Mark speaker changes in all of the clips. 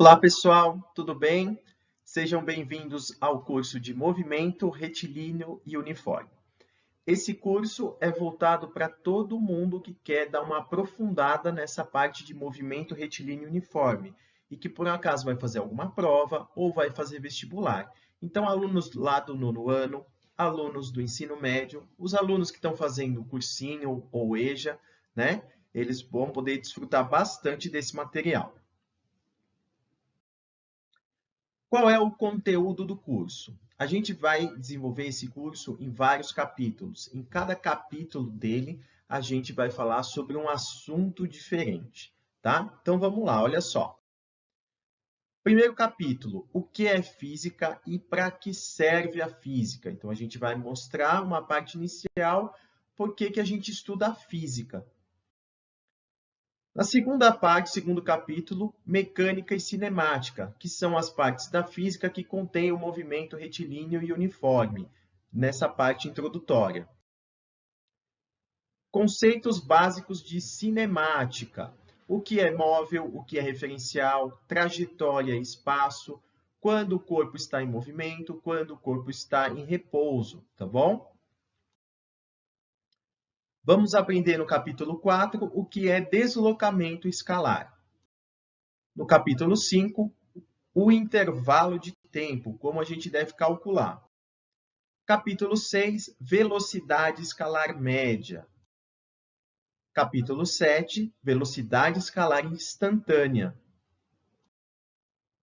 Speaker 1: Olá, pessoal, tudo bem? Sejam bem-vindos ao curso de Movimento Retilíneo e Uniforme. Esse curso é voltado para todo mundo que quer dar uma aprofundada nessa parte de movimento retilíneo e uniforme e que por acaso vai fazer alguma prova ou vai fazer vestibular. Então, alunos lá do nono ano, alunos do ensino médio, os alunos que estão fazendo cursinho ou EJA, né? Eles vão poder desfrutar bastante desse material. Qual é o conteúdo do curso? A gente vai desenvolver esse curso em vários capítulos. Em cada capítulo dele, a gente vai falar sobre um assunto diferente, tá? Então vamos lá, olha só. Primeiro capítulo, o que é física e para que serve a física? Então a gente vai mostrar uma parte inicial, por que a gente estuda a física. Na segunda parte, segundo capítulo, mecânica e cinemática, que são as partes da física que contêm o movimento retilíneo e uniforme, nessa parte introdutória. Conceitos básicos de cinemática, o que é móvel, o que é referencial, trajetória e espaço, quando o corpo está em movimento, quando o corpo está em repouso, tá bom? Vamos aprender no capítulo 4 o que é deslocamento escalar. No capítulo 5, o intervalo de tempo, como a gente deve calcular. Capítulo 6, velocidade escalar média. Capítulo 7, velocidade escalar instantânea.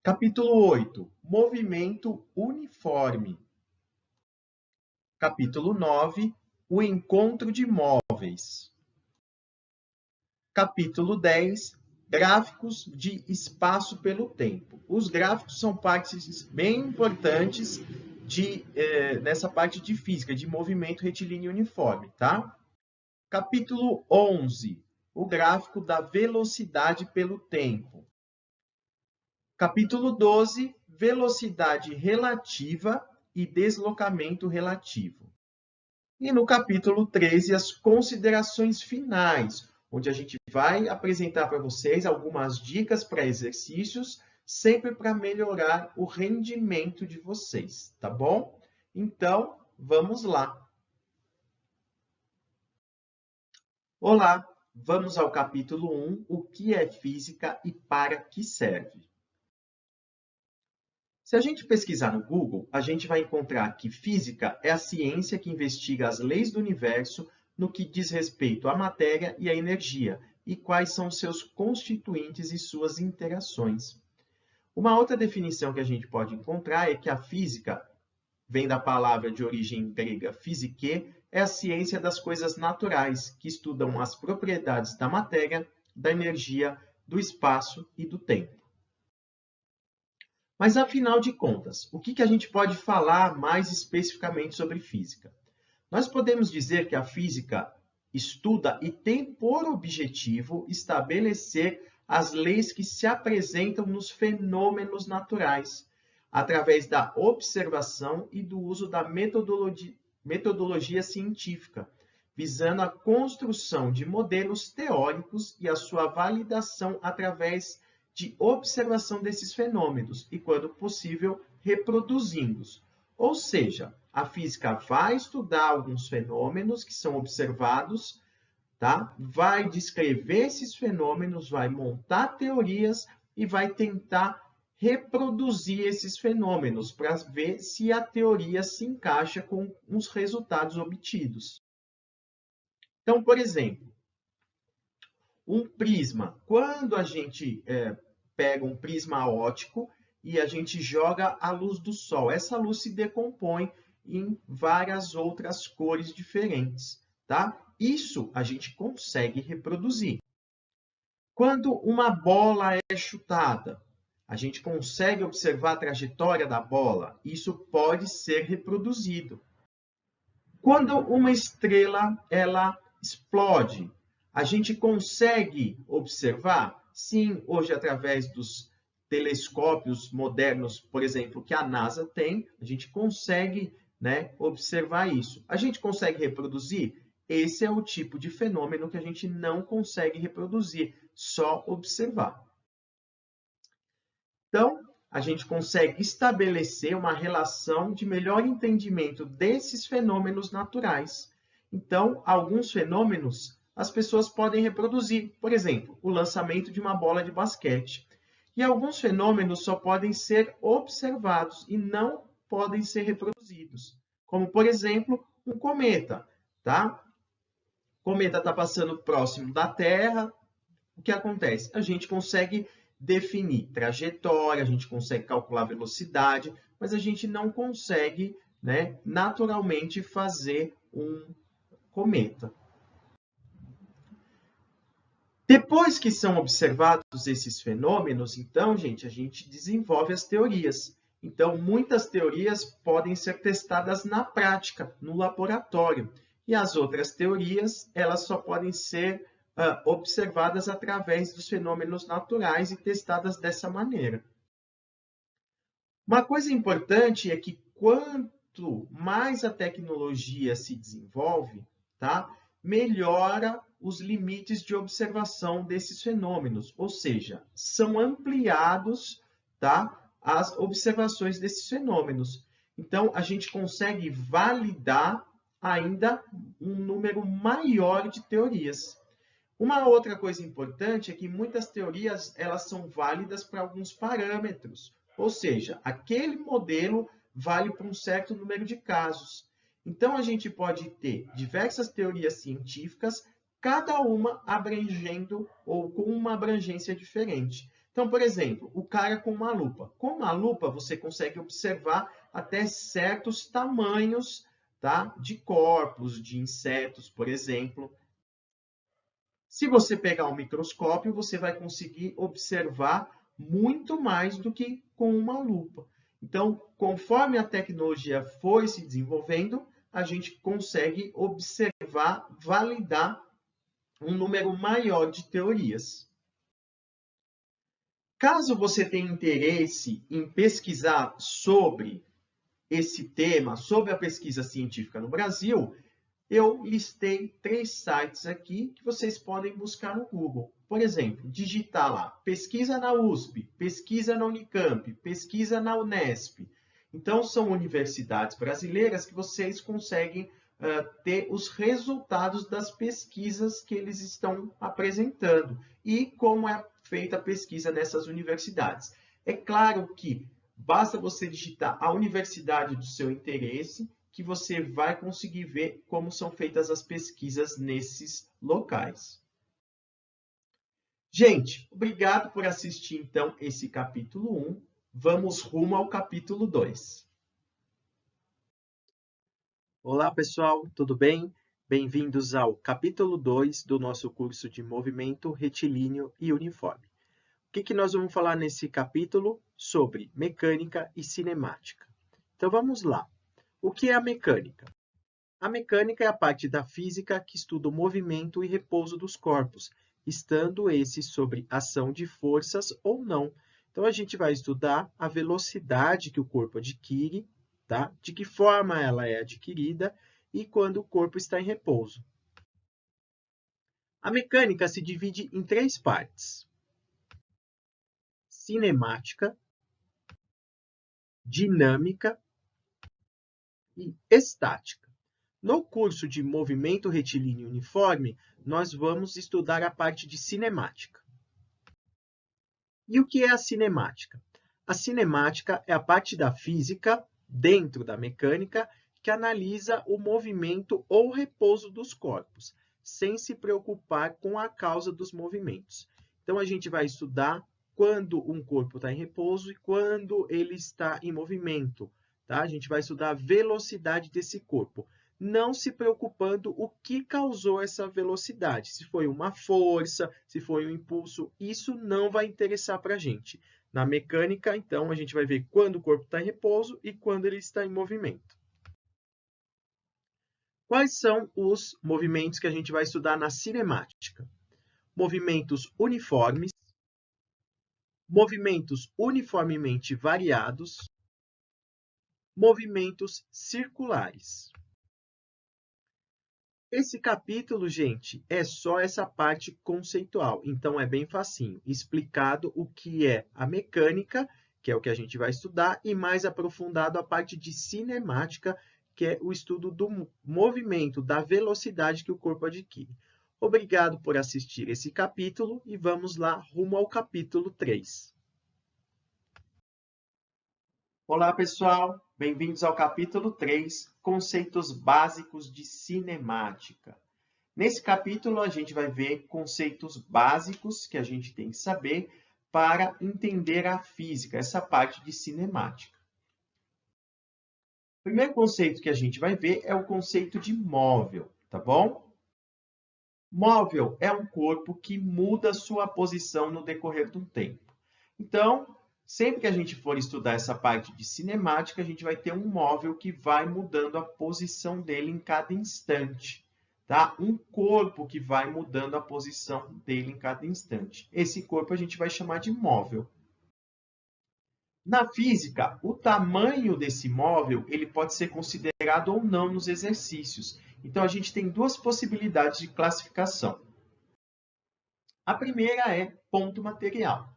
Speaker 1: Capítulo 8, movimento uniforme. Capítulo 9, o encontro de móveis. Capítulo 10, gráficos de espaço pelo tempo. Os gráficos são partes bem importantes nessa parte de física, de movimento retilíneo uniforme, tá? Capítulo 11, o gráfico da velocidade pelo tempo. Capítulo 12, velocidade relativa e deslocamento relativo. E no capítulo 13, as considerações finais, onde a gente vai apresentar para vocês algumas dicas para exercícios, sempre para melhorar o rendimento de vocês, tá bom? Então, vamos lá. Olá, vamos ao capítulo 1, o que é física e para que serve? Se a gente pesquisar no Google, a gente vai encontrar que física é a ciência que investiga as leis do universo no que diz respeito à matéria e à energia, e quais são seus constituintes e suas interações. Uma outra definição que a gente pode encontrar é que a física vem da palavra de origem grega physique, é a ciência das coisas naturais, que estudam as propriedades da matéria, da energia, do espaço e do tempo. Mas, afinal de contas, o que a gente pode falar mais especificamente sobre física? Nós podemos dizer que a física estuda e tem por objetivo estabelecer as leis que se apresentam nos fenômenos naturais, através da observação e do uso da metodologia científica, visando a construção de modelos teóricos e a sua validação através de observação desses fenômenos e, quando possível, reproduzindo-os. Ou seja, a física vai estudar alguns fenômenos que são observados, tá? Vai descrever esses fenômenos, vai montar teorias e vai tentar reproduzir esses fenômenos para ver se a teoria se encaixa com os resultados obtidos. Então, por exemplo, um prisma. Quando a gente pega um prisma óptico e a gente joga a luz do sol, essa luz se decompõe em várias outras cores diferentes, tá? Isso a gente consegue reproduzir. Quando uma bola é chutada, a gente consegue observar a trajetória da bola. Isso pode ser reproduzido. Quando uma estrela ela explode, a gente consegue observar? Sim, hoje através dos telescópios modernos, por exemplo, que a NASA tem, a gente consegue, né, observar isso. A gente consegue reproduzir? Esse é o tipo de fenômeno que a gente não consegue reproduzir, só observar. Então, a gente consegue estabelecer uma relação de melhor entendimento desses fenômenos naturais. Então, alguns fenômenos as pessoas podem reproduzir, por exemplo, o lançamento de uma bola de basquete. E alguns fenômenos só podem ser observados e não podem ser reproduzidos, como, por exemplo, um cometa, tá? O cometa está passando próximo da Terra, o que acontece? A gente consegue definir trajetória, a gente consegue calcular velocidade, mas a gente não consegue, né, naturalmente fazer um cometa. Depois que são observados esses fenômenos, então, gente, a gente desenvolve as teorias. Então, muitas teorias podem ser testadas na prática, no laboratório. E as outras teorias, elas só podem ser observadas através dos fenômenos naturais e testadas dessa maneira. Uma coisa importante é que quanto mais a tecnologia se desenvolve, tá, melhora os limites de observação desses fenômenos, ou seja, são ampliados, tá, as observações desses fenômenos. Então, a gente consegue validar ainda um número maior de teorias. Uma outra coisa importante é que muitas teorias elas são válidas para alguns parâmetros, ou seja, aquele modelo vale para um certo número de casos. Então, a gente pode ter diversas teorias científicas, cada uma abrangendo ou com uma abrangência diferente. Então, por exemplo, o cara com uma lupa. Com uma lupa, você consegue observar até certos tamanhos, tá, de corpos, de insetos, por exemplo. Se você pegar um microscópio, você vai conseguir observar muito mais do que com uma lupa. Então, conforme a tecnologia foi se desenvolvendo, a gente consegue observar, validar um número maior de teorias. Caso você tenha interesse em pesquisar sobre esse tema, sobre a pesquisa científica no Brasil, eu listei 3 sites aqui que vocês podem buscar no Google. Por exemplo, digitar lá, pesquisa na USP, pesquisa na Unicamp, pesquisa na Unesp. Então, são universidades brasileiras que vocês conseguem ter os resultados das pesquisas que eles estão apresentando e como é feita a pesquisa nessas universidades. É claro que basta você digitar a universidade do seu interesse que você vai conseguir ver como são feitas as pesquisas nesses locais. Gente, obrigado por assistir, então, esse capítulo 1. Vamos rumo ao capítulo 2. Olá, pessoal, tudo bem? Bem-vindos ao capítulo 2 do nosso curso de movimento retilíneo e uniforme. O que nós vamos falar nesse capítulo? Sobre mecânica e cinemática. Então, vamos lá. O que é a mecânica? A mecânica é a parte da física que estuda o movimento e repouso dos corpos, estando esses sob ação de forças ou não. Então, a gente vai estudar a velocidade que o corpo adquire, tá? De que forma ela é adquirida e quando o corpo está em repouso. A mecânica se divide em 3 partes: cinemática, dinâmica e estática. No curso de movimento retilíneo uniforme, nós vamos estudar a parte de cinemática. E o que é a cinemática? A cinemática é a parte da física, dentro da mecânica, que analisa o movimento ou repouso dos corpos, sem se preocupar com a causa dos movimentos. Então, a gente vai estudar quando um corpo está em repouso e quando ele está em movimento. Tá? A gente vai estudar a velocidade desse corpo, não se preocupando o que causou essa velocidade. Se foi uma força, se foi um impulso, isso não vai interessar para a gente. Na mecânica, então, a gente vai ver quando o corpo está em repouso e quando ele está em movimento. Quais são os movimentos que a gente vai estudar na cinemática? Movimentos uniformes, movimentos uniformemente variados, movimentos circulares. Esse capítulo, gente, é só essa parte conceitual, então é bem facinho, explicado o que é a mecânica que é o que a gente vai estudar, e mais aprofundado a parte de cinemática, que é o estudo do movimento, da velocidade que o corpo adquire. Obrigado por assistir esse capítulo e vamos lá rumo ao capítulo 3. Olá, pessoal! Bem-vindos ao capítulo 3, Conceitos Básicos de Cinemática. Nesse capítulo, a gente vai ver conceitos básicos que a gente tem que saber para entender a física, essa parte de cinemática. O primeiro conceito que a gente vai ver é o conceito de móvel, tá bom? Móvel é um corpo que muda sua posição no decorrer do tempo. Então, sempre que a gente for estudar essa parte de cinemática, a gente vai ter um móvel que vai mudando a posição dele em cada instante. Tá? Um corpo que vai mudando a posição dele em cada instante. Esse corpo a gente vai chamar de móvel. Na física, o tamanho desse móvel ele pode ser considerado ou não nos exercícios. Então, a gente tem duas possibilidades de classificação. A primeira é ponto material.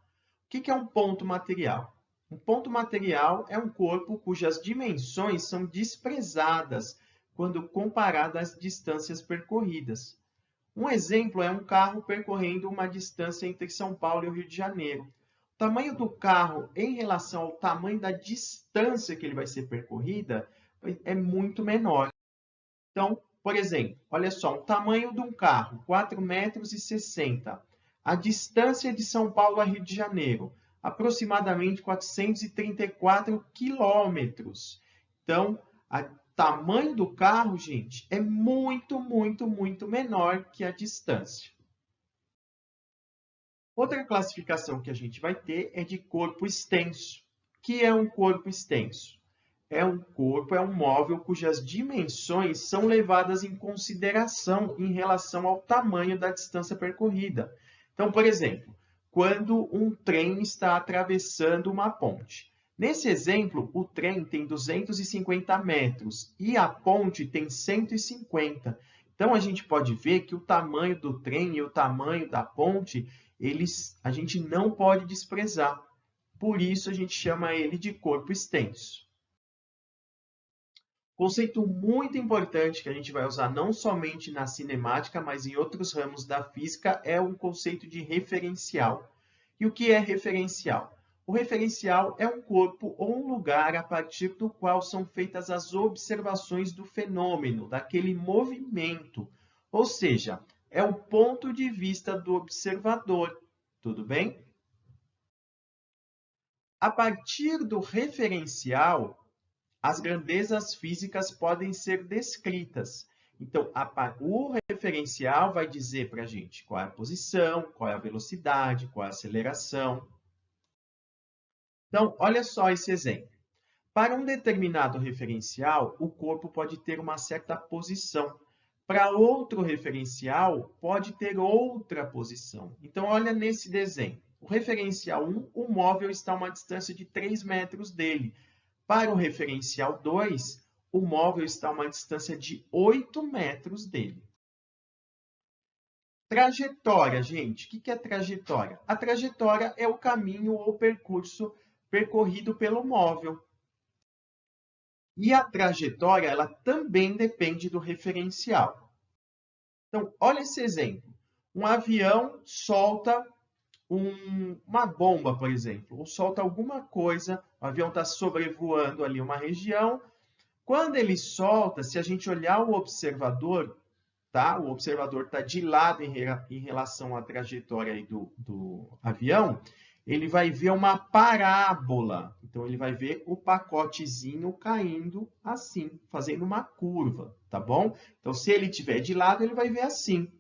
Speaker 1: O que é um ponto material? Um ponto material é um corpo cujas dimensões são desprezadas quando comparado às distâncias percorridas. Um exemplo é um carro percorrendo uma distância entre São Paulo e o Rio de Janeiro. O tamanho do carro em relação ao tamanho da distância que ele vai ser percorrida é muito menor. Então, por exemplo, olha só, o tamanho de um carro, 4,60 m. A distância de São Paulo a Rio de Janeiro, aproximadamente 434 quilômetros. Então, o tamanho do carro, gente, é muito menor que a distância. Outra classificação que a gente vai ter é de corpo extenso. O que é um corpo extenso? É um móvel cujas dimensões são levadas em consideração em relação ao tamanho da distância percorrida. Então, por exemplo, quando um trem está atravessando uma ponte. Nesse exemplo, o trem tem 250 metros e a ponte tem 150. Então, a gente pode ver que o tamanho do trem e o tamanho da ponte, a gente não pode desprezar. Por isso, a gente chama ele de corpo extenso. Conceito muito importante que a gente vai usar não somente na cinemática, mas em outros ramos da física, é o conceito de referencial. E o que é referencial? O referencial é um corpo ou um lugar a partir do qual são feitas as observações do fenômeno, daquele movimento. Ou seja, é o ponto de vista do observador. Tudo bem? A partir do referencial, as grandezas físicas podem ser descritas. Então, o referencial vai dizer para a gente qual é a posição, qual é a velocidade, qual é a aceleração. Então, olha só esse exemplo. Para um determinado referencial, o corpo pode ter uma certa posição. Para outro referencial, pode ter outra posição. Então, olha nesse desenho. O referencial 1, o móvel está a uma distância de 3 metros dele. Para o referencial 2, o móvel está a uma distância de 8 metros dele. Trajetória, gente. O que é trajetória? A trajetória é o caminho ou percurso percorrido pelo móvel. E a trajetória, ela também depende do referencial. Então, olha esse exemplo. Um avião solta uma bomba, por exemplo, ou solta alguma coisa, o avião está sobrevoando ali uma região. Quando ele solta, se a gente olhar o observador, tá? O observador está de lado em relação à trajetória aí do avião, ele vai ver uma parábola. Então, ele vai ver o pacotezinho caindo assim, fazendo uma curva, tá bom? Então, se ele estiver de lado, ele vai ver assim.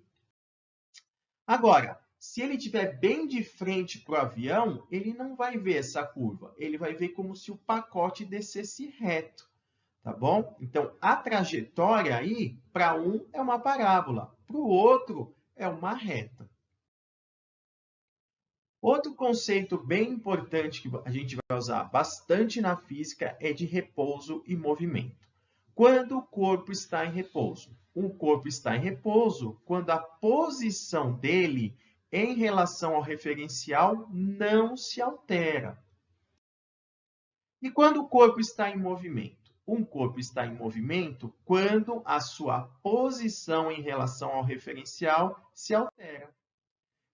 Speaker 1: Agora, se ele estiver bem de frente para o avião, ele não vai ver essa curva. Ele vai ver como se o pacote descesse reto, tá bom? Então, a trajetória aí, para um, é uma parábola. Para o outro, é uma reta. Outro conceito bem importante que a gente vai usar bastante na física é de repouso e movimento. Quando o corpo está em repouso? O corpo está em repouso quando a posição dele em relação ao referencial não se altera. E quando o corpo está em movimento? Um corpo está em movimento quando a sua posição em relação ao referencial se altera.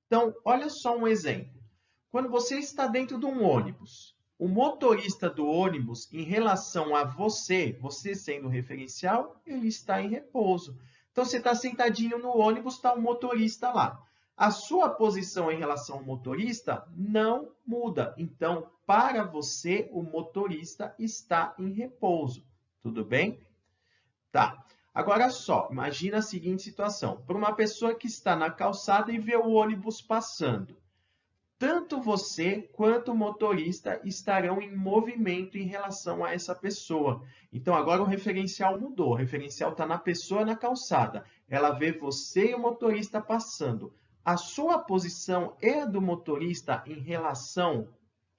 Speaker 1: Então, olha só um exemplo. Quando você está dentro de um ônibus, o motorista do ônibus, em relação a você, você sendo o referencial, ele está em repouso. Então, você está sentadinho no ônibus, está o motorista lá. A sua posição em relação ao motorista não muda. Então, para você, o motorista está em repouso. Tudo bem? Tá. Agora só, imagina a seguinte situação. Para uma pessoa que está na calçada e vê o ônibus passando, tanto você quanto o motorista estarão em movimento em relação a essa pessoa. Então, agora o referencial mudou. O referencial está na pessoa na calçada. Ela vê você e o motorista passando. A sua posição e a do motorista em relação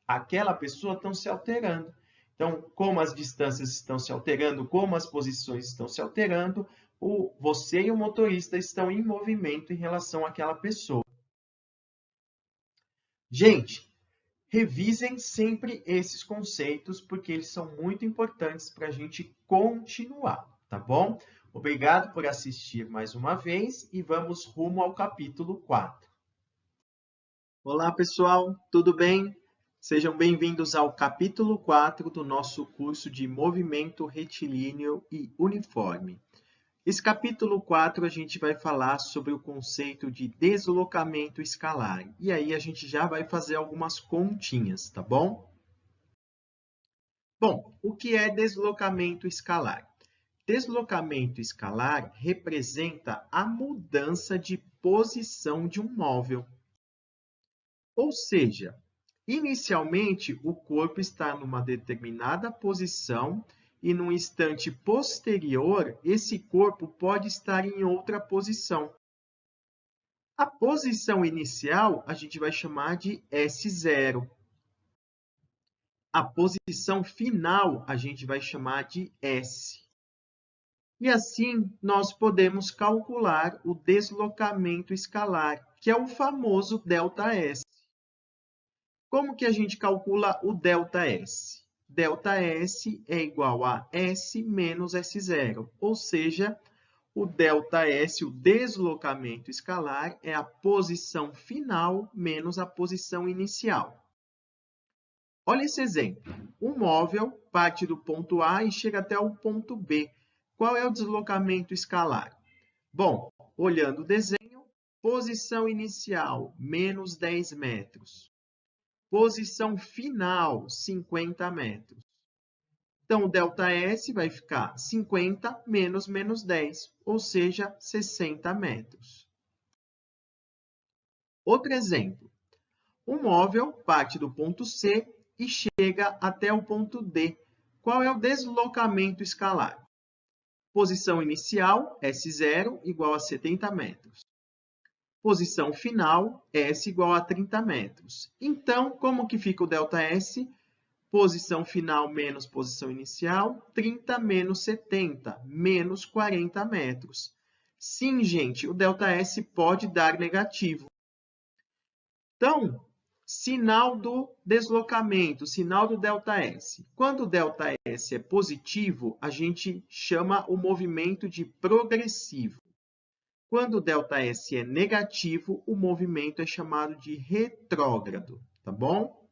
Speaker 1: àquela pessoa estão se alterando. Então, como as distâncias estão se alterando, como as posições estão se alterando, você e o motorista estão em movimento em relação àquela pessoa. Gente, revisem sempre esses conceitos, porque eles são muito importantes para a gente continuar, tá bom? Obrigado por assistir mais uma vez e vamos rumo ao capítulo 4. Olá, pessoal, tudo bem? Sejam bem-vindos ao capítulo 4 do nosso curso de Movimento Retilíneo e Uniforme. Esse capítulo 4 a gente vai falar sobre o conceito de deslocamento escalar. E aí a gente já vai fazer algumas continhas, tá bom? Bom, o que é deslocamento escalar? Deslocamento escalar representa a mudança de posição de um móvel. Ou seja, inicialmente o corpo está numa determinada posição e num instante posterior, esse corpo pode estar em outra posição. A posição inicial a gente vai chamar de S0. A posição final a gente vai chamar de S. E assim nós podemos calcular o deslocamento escalar, que é o famoso ΔS. Como que a gente calcula o ΔS? ΔS é igual a S menos S0, ou seja, o ΔS, o deslocamento escalar, é a posição final menos a posição inicial. Olha esse exemplo. Um móvel parte do ponto A e chega até o ponto B. Qual é o deslocamento escalar? Bom, olhando o desenho, posição inicial, menos 10 metros. Posição final, 50 metros. Então, o ΔS vai ficar 50 menos 10, ou seja, 60 metros. Outro exemplo. Um móvel parte do ponto C e chega até o ponto D. Qual é o deslocamento escalar? Posição inicial, S0, igual a 70 metros. Posição final, S igual a 30 metros. Então, como que fica o ΔS? Posição final menos posição inicial, 30 menos 70, menos 40 metros. Sim, gente, o ΔS pode dar negativo. Então, sinal do deslocamento, sinal do ΔS. Quando o ΔS é positivo, a gente chama o movimento de progressivo. Quando o ΔS é negativo, o movimento é chamado de retrógrado, tá bom?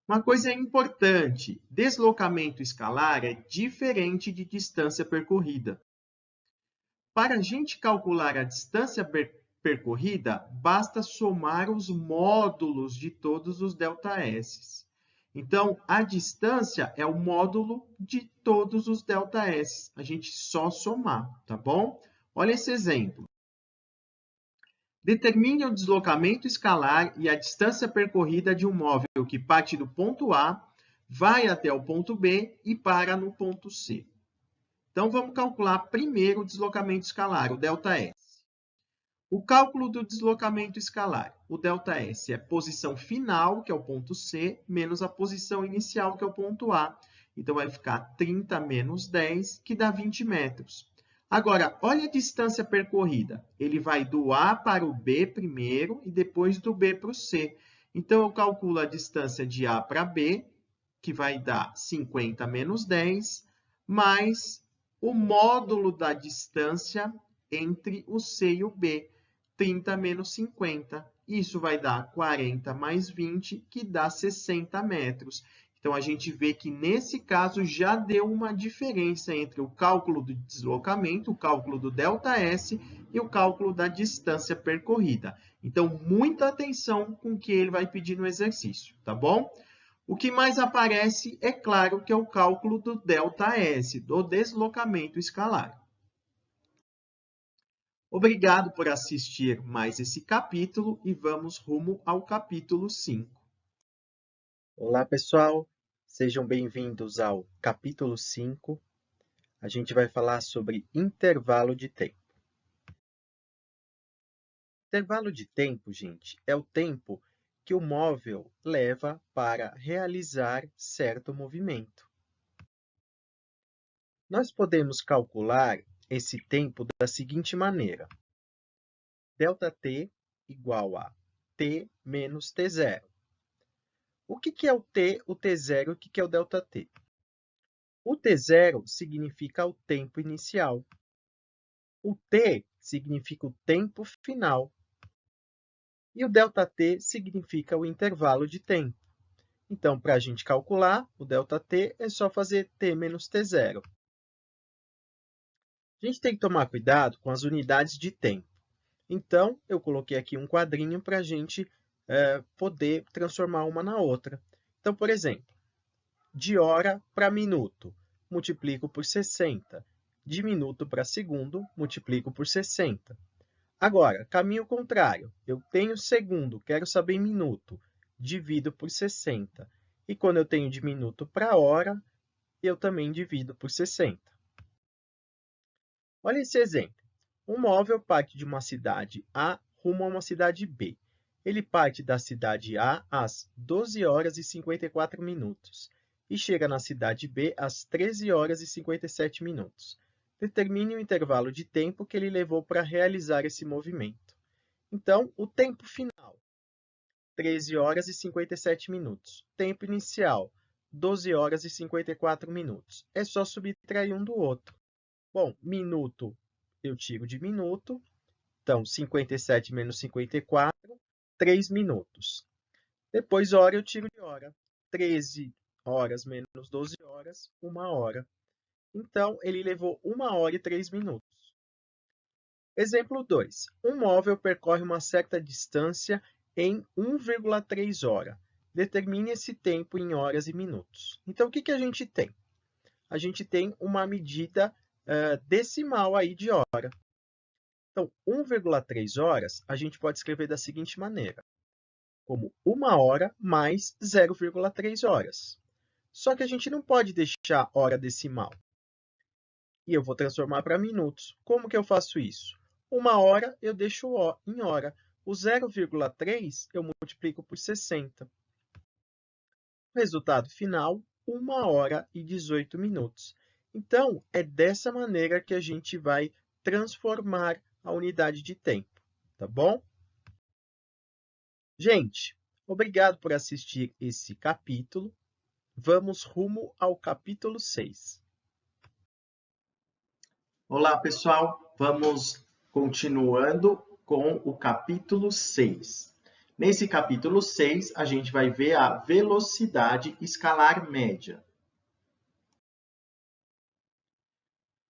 Speaker 1: Uma coisa importante, deslocamento escalar é diferente de distância percorrida. Para a gente calcular a distância percorrida, basta somar os módulos de todos os ΔS. Então, a distância é o módulo de todos os ΔS. A gente só somar, tá bom? Olha esse exemplo. Determine o deslocamento escalar e a distância percorrida de um móvel que parte do ponto A, vai até o ponto B e para no ponto C. Então, vamos calcular primeiro o deslocamento escalar, o ΔS. O cálculo do deslocamento escalar. O ΔS é a posição final, que é o ponto C, menos a posição inicial, que é o ponto A. Então, vai ficar 30 menos 10, que dá 20 metros. Agora, olha a distância percorrida. Ele vai do A para o B primeiro e depois do B para o C. Então, eu calculo a distância de A para B, que vai dar 50 menos 10, mais o módulo da distância entre o C e o B, 30 menos 50. Isso vai dar 40 mais 20, que dá 60 metros. Então, a gente vê que, nesse caso, já deu uma diferença entre o cálculo do deslocamento, o cálculo do ΔS e o cálculo da distância percorrida. Então, muita atenção com o que ele vai pedir no exercício, tá bom? O que mais aparece, é claro, que é o cálculo do ΔS, do deslocamento escalar. Obrigado por assistir mais esse capítulo e vamos rumo ao capítulo 5.
Speaker 2: Olá, pessoal! Sejam bem-vindos ao capítulo 5. A gente vai falar sobre intervalo de tempo. Intervalo de tempo, gente, é o tempo que o móvel leva para realizar certo movimento. Nós podemos calcular esse tempo da seguinte maneira. ΔT igual a T menos T0. O que é o T, o T0 e o que é o ΔT? O T0 significa o tempo inicial. O T significa o tempo final. E o ΔT significa o intervalo de tempo. Então, para a gente calcular o ΔT, é só fazer T menos T0. A gente tem que tomar cuidado com as unidades de tempo. Então, eu coloquei aqui um quadrinho para a gente poder transformar uma na outra. Então, por exemplo, de hora para minuto, multiplico por 60. De minuto para segundo, multiplico por 60. Agora, caminho contrário. Eu tenho segundo, quero saber minuto. Divido por 60. E quando eu tenho de minuto para hora, eu também divido por 60. Olha esse exemplo. Um móvel parte de uma cidade A rumo a uma cidade B. Ele parte da cidade A às 12 horas e 54 minutos e chega na cidade B às 13 horas e 57 minutos. Determine o intervalo de tempo que ele levou para realizar esse movimento. Então, o tempo final, 13 horas e 57 minutos. Tempo inicial, 12 horas e 54 minutos. É só subtrair um do outro. Bom, minuto eu tiro de minuto. Então, 57 menos 54, 3 minutos. Depois, hora eu tiro de hora. 13 horas menos 12 horas, 1 hora. Então, ele levou 1 hora e 3 minutos. Exemplo 2. Um móvel percorre uma certa distância em 1,3 hora. Determine esse tempo em horas e minutos. Então, o que a gente tem? A gente tem uma medida decimal aí de hora. Então, 1,3 horas, a gente pode escrever da seguinte maneira, como 1 hora mais 0,3 horas. Só que a gente não pode deixar hora decimal. E eu vou transformar para minutos. Como que eu faço isso? 1 hora eu deixo em hora. O 0,3 eu multiplico por 60. O resultado final, 1 hora e 18 minutos. Então, é dessa maneira que a gente vai transformar a unidade de tempo, tá bom? Gente, obrigado por assistir esse capítulo. Vamos rumo ao capítulo 6.
Speaker 1: Olá, pessoal. Vamos continuando com o capítulo 6. Nesse capítulo 6, a gente vai ver a velocidade escalar média.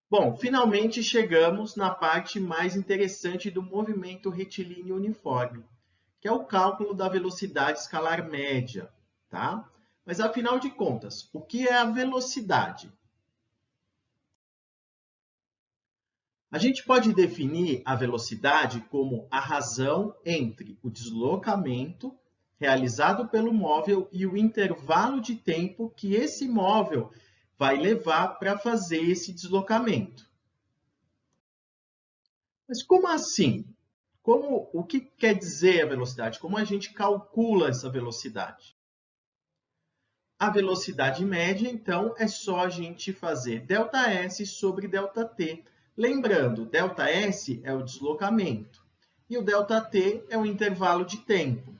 Speaker 1: Bom, finalmente chegamos na parte mais interessante do movimento retilíneo uniforme, que é o cálculo da velocidade escalar média, tá? Mas, afinal de contas, o que é a velocidade? A gente pode definir a velocidade como a razão entre o deslocamento realizado pelo móvel e o intervalo de tempo que esse móvel vai levar para fazer esse deslocamento. Mas como assim? O que quer dizer a velocidade? Como a gente calcula essa velocidade? A velocidade média, então, é só a gente fazer ΔS sobre ΔT. Lembrando, ΔS é o deslocamento e o ΔT é o intervalo de tempo.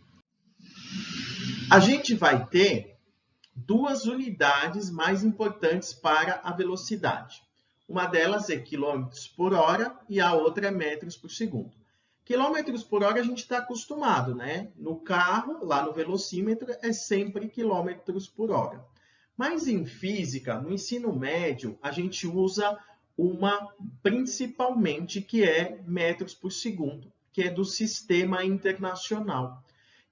Speaker 1: A gente vai ter duas unidades mais importantes para a velocidade. Uma delas é quilômetros por hora e a outra é metros por segundo. Quilômetros por hora a gente está acostumado, né? No carro, lá no velocímetro, é sempre quilômetros por hora. Mas em física, no ensino médio, a gente usa uma principalmente que é metros por segundo, que é do sistema internacional.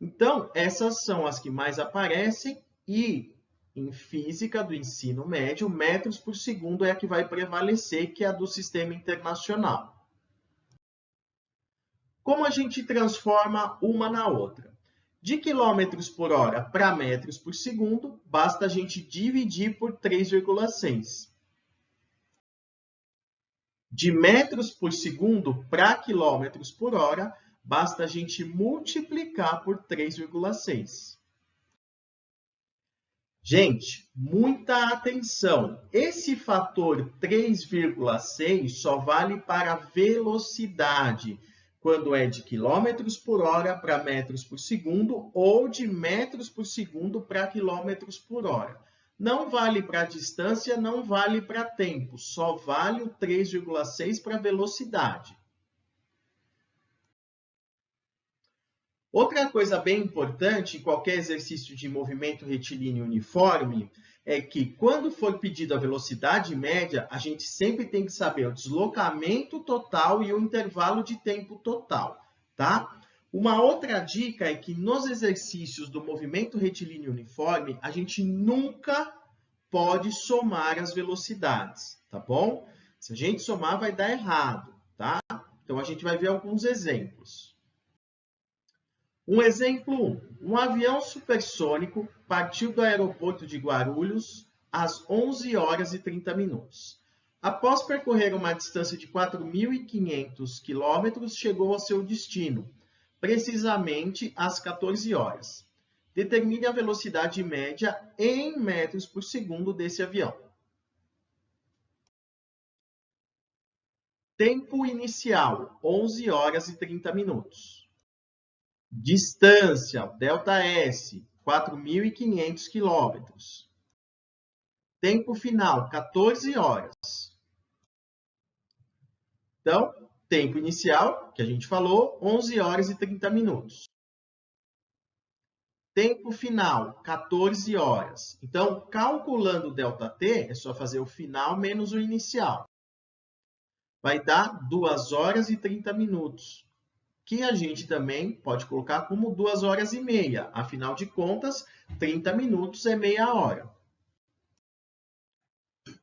Speaker 1: Então, essas são as que mais aparecem e em física do ensino médio, metros por segundo é a que vai prevalecer, que é a do sistema internacional. Como a gente transforma uma na outra? De quilômetros por hora para metros por segundo, basta a gente dividir por 3,6. De metros por segundo para quilômetros por hora, basta a gente multiplicar por 3,6. Gente, muita atenção! Esse fator 3,6 só vale para a velocidade, quando é de quilômetros por hora para metros por segundo ou de metros por segundo para quilômetros por hora. Não vale para distância, não vale para tempo, só vale o 3,6 para velocidade. Outra coisa bem importante em qualquer exercício de movimento retilíneo uniforme é que, quando for pedido a velocidade média, a gente sempre tem que saber o deslocamento total e o intervalo de tempo total, tá? Uma outra dica é que nos exercícios do movimento retilíneo uniforme, a gente nunca pode somar as velocidades, tá bom? Se a gente somar, vai dar errado, tá? Então, a gente vai ver alguns exemplos. Um exemplo 1. Um avião supersônico partiu do aeroporto de Guarulhos às 11 horas e 30 minutos. Após percorrer uma distância de 4.500 quilômetros, chegou ao seu destino, precisamente às 14 horas. Determine a velocidade média em metros por segundo desse avião. Tempo inicial, 11 horas e 30 minutos. Distância, ΔS, 4.500 quilômetros. Tempo final, 14 horas. Então, tempo inicial, que a gente falou, 11 horas e 30 minutos. Tempo final, 14 horas. Então, calculando o ΔT, é só fazer o final menos o inicial. Vai dar 2 horas e 30 minutos. Que a gente também pode colocar como 2 horas e meia. Afinal de contas, 30 minutos é meia hora.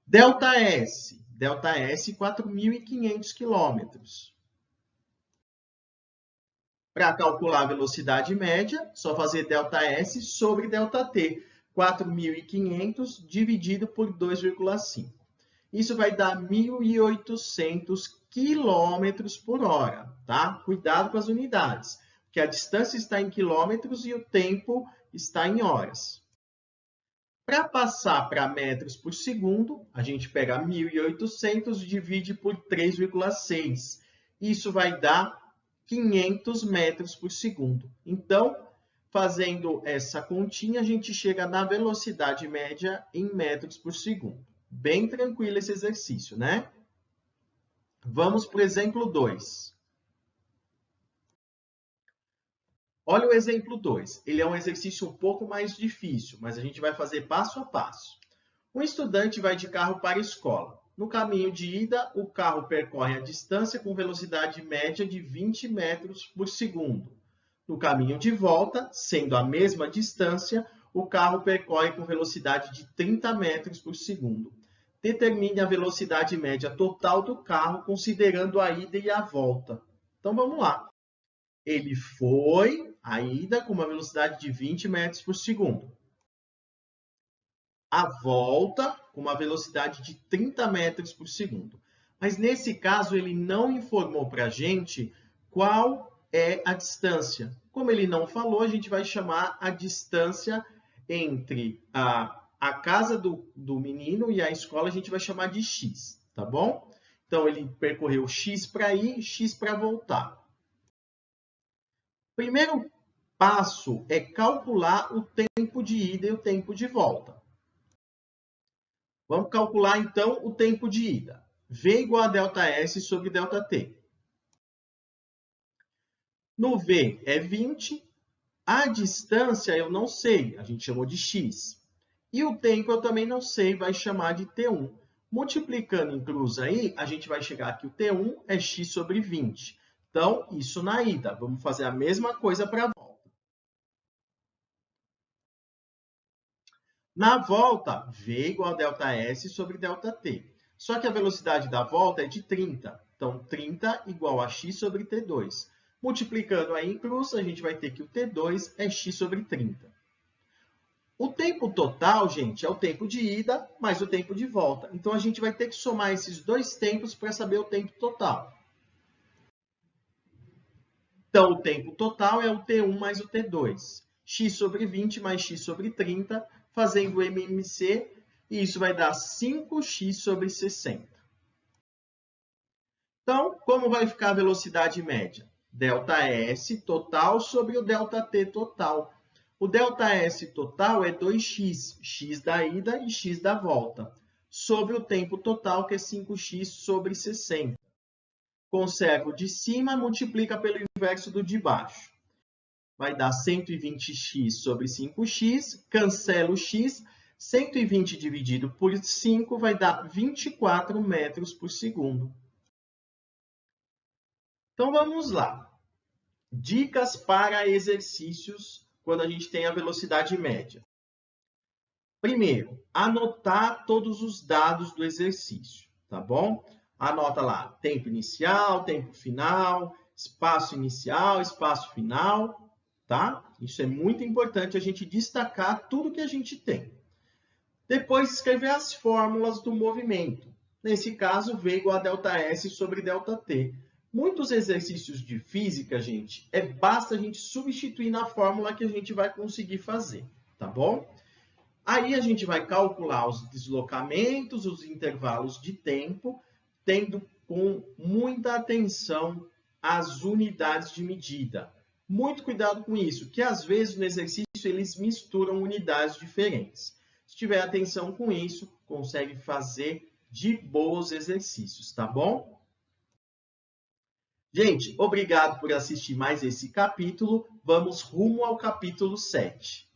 Speaker 1: ΔS, 4.500 quilômetros. Para calcular a velocidade média, só fazer ΔS sobre ΔT, 4.500 dividido por 2,5. Isso vai dar 1.800 quilômetros por hora, tá? Cuidado com as unidades, porque a distância está em quilômetros e o tempo está em horas. Para passar para metros por segundo, a gente pega 1.800 e divide por 3,6. Isso vai dar 500 metros por segundo. Então, fazendo essa continha, a gente chega na velocidade média em metros por segundo. Bem tranquilo esse exercício, né? Vamos para o exemplo 2. Olha o exemplo 2. Ele é um exercício um pouco mais difícil, mas a gente vai fazer passo a passo. Um estudante vai de carro para a escola. No caminho de ida, o carro percorre a distância com velocidade média de 20 metros por segundo. No caminho de volta, sendo a mesma distância, o carro percorre com velocidade de 30 metros por segundo. Determine a velocidade média total do carro, considerando a ida e a volta. Então, vamos lá. Ele foi a ida com uma velocidade de 20 metros por segundo. A volta com uma velocidade de 30 metros por segundo. Mas, nesse caso, ele não informou para a gente qual é a distância. Como ele não falou, a gente vai chamar a distância entre a casa do menino e a escola, a gente vai chamar de x, tá bom? Então, ele percorreu x para ir e x para voltar. Primeiro passo é calcular o tempo de ida e o tempo de volta. Vamos calcular, então, o tempo de ida. V igual a ΔS sobre ΔT. No V é 20. A distância eu não sei, a gente chamou de x. E o tempo eu também não sei, vai chamar de T1. Multiplicando em cruz aí, a gente vai chegar que o T1 é x sobre 20. Então, isso na ida. Vamos fazer a mesma coisa para a volta. Na volta, V igual a ΔS sobre ΔT. Só que a velocidade da volta é de 30. Então, 30 igual a x sobre T2. Multiplicando aí em cruz, a gente vai ter que o T2 é x sobre 30. O tempo total, gente, é o tempo de ida mais o tempo de volta. Então, a gente vai ter que somar esses dois tempos para saber o tempo total. Então, o tempo total é o T1 mais o T2. X sobre 20 mais x sobre 30, fazendo o MMC, e isso vai dar 5x sobre 60. Então, como vai ficar a velocidade média? ΔS total sobre o ΔT total. O ΔS total é 2x, x da ida e x da volta, sobre o tempo total, que é 5x sobre 60. Conserva o de cima, multiplica pelo inverso do de baixo. Vai dar 120x sobre 5x, cancela o x, 120 dividido por 5 vai dar 24 metros por segundo. Então, vamos lá. Dicas para exercícios quando a gente tem a velocidade média. Primeiro, anotar todos os dados do exercício, tá bom? Anota lá, tempo inicial, tempo final, espaço inicial, espaço final, tá? Isso é muito importante a gente destacar tudo que a gente tem. Depois, escrever as fórmulas do movimento. Nesse caso, V igual a ΔS sobre ΔT. Muitos exercícios de física, gente, basta a gente substituir na fórmula que a gente vai conseguir fazer, tá bom? Aí a gente vai calcular os deslocamentos, os intervalos de tempo, tendo com muita atenção as unidades de medida. Muito cuidado com isso, que às vezes no exercício eles misturam unidades diferentes. Se tiver atenção com isso, consegue fazer de boas exercícios, tá bom? Gente, obrigado por assistir mais esse capítulo. Vamos rumo ao capítulo 7.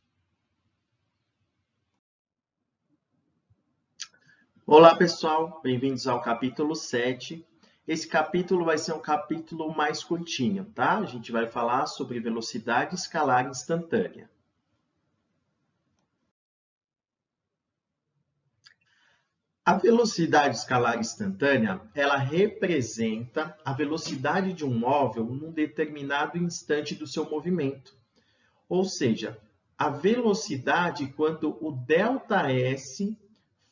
Speaker 1: Olá, pessoal. Bem-vindos ao capítulo 7. Esse capítulo vai ser um capítulo mais curtinho, tá? A gente vai falar sobre velocidade escalar instantânea. A velocidade escalar instantânea, ela representa a velocidade de um móvel num determinado instante do seu movimento. Ou seja, a velocidade quando o ΔS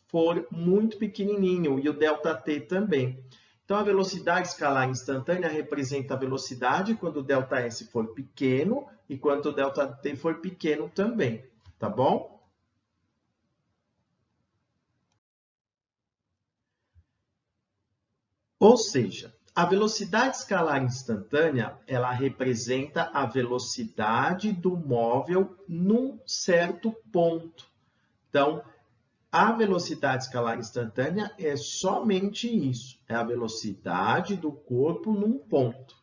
Speaker 1: for muito pequenininho e o ΔT também. Então, a velocidade escalar instantânea representa a velocidade quando o ΔS for pequeno e quando o ΔT for pequeno também, tá bom? Ou seja, a velocidade escalar instantânea, ela representa a velocidade do móvel num certo ponto. Então, a velocidade escalar instantânea é somente isso, é a velocidade do corpo num ponto.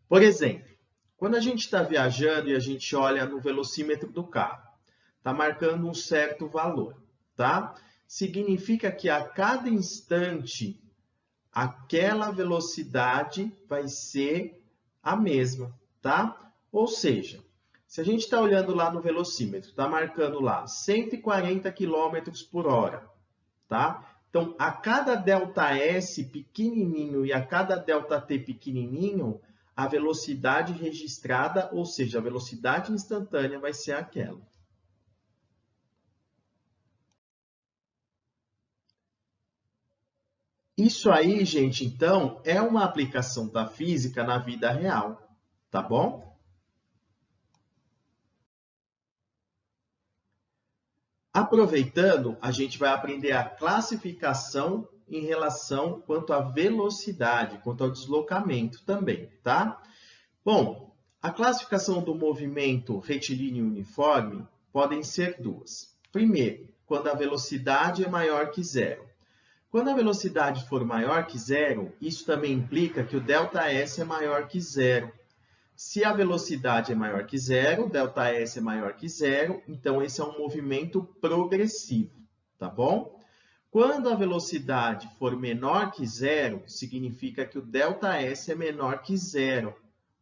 Speaker 1: Por exemplo, quando a gente está viajando e a gente olha no velocímetro do carro, está marcando um certo valor, tá? Significa que a cada instante, aquela velocidade vai ser a mesma, tá? Ou seja, se a gente está olhando lá no velocímetro, está marcando lá 140 km por hora, tá? Então, a cada ΔS pequenininho e a cada ΔT pequenininho, a velocidade registrada, ou seja, a velocidade instantânea vai ser aquela. Isso aí, gente, então, é uma aplicação da física na vida real, tá bom? Aproveitando, a gente vai aprender a classificação em relação quanto à velocidade, quanto ao deslocamento também, tá? Bom, a classificação do movimento retilíneo uniforme podem ser duas. Primeiro, quando a velocidade é maior que zero. Quando a velocidade for maior que zero, isso também implica que o ΔS é maior que zero. Se a velocidade é maior que zero, ΔS é maior que zero, então esse é um movimento progressivo, tá bom? Quando a velocidade for menor que zero, significa que o ΔS é menor que zero,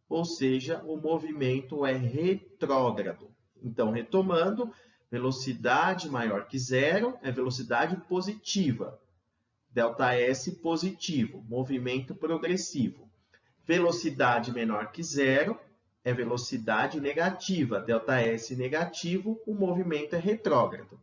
Speaker 1: ou seja, o movimento é retrógrado. Então, retomando, velocidade maior que zero é velocidade positiva. ΔS positivo, movimento progressivo. Velocidade menor que zero é velocidade negativa. ΔS negativo, o movimento é retrógrado.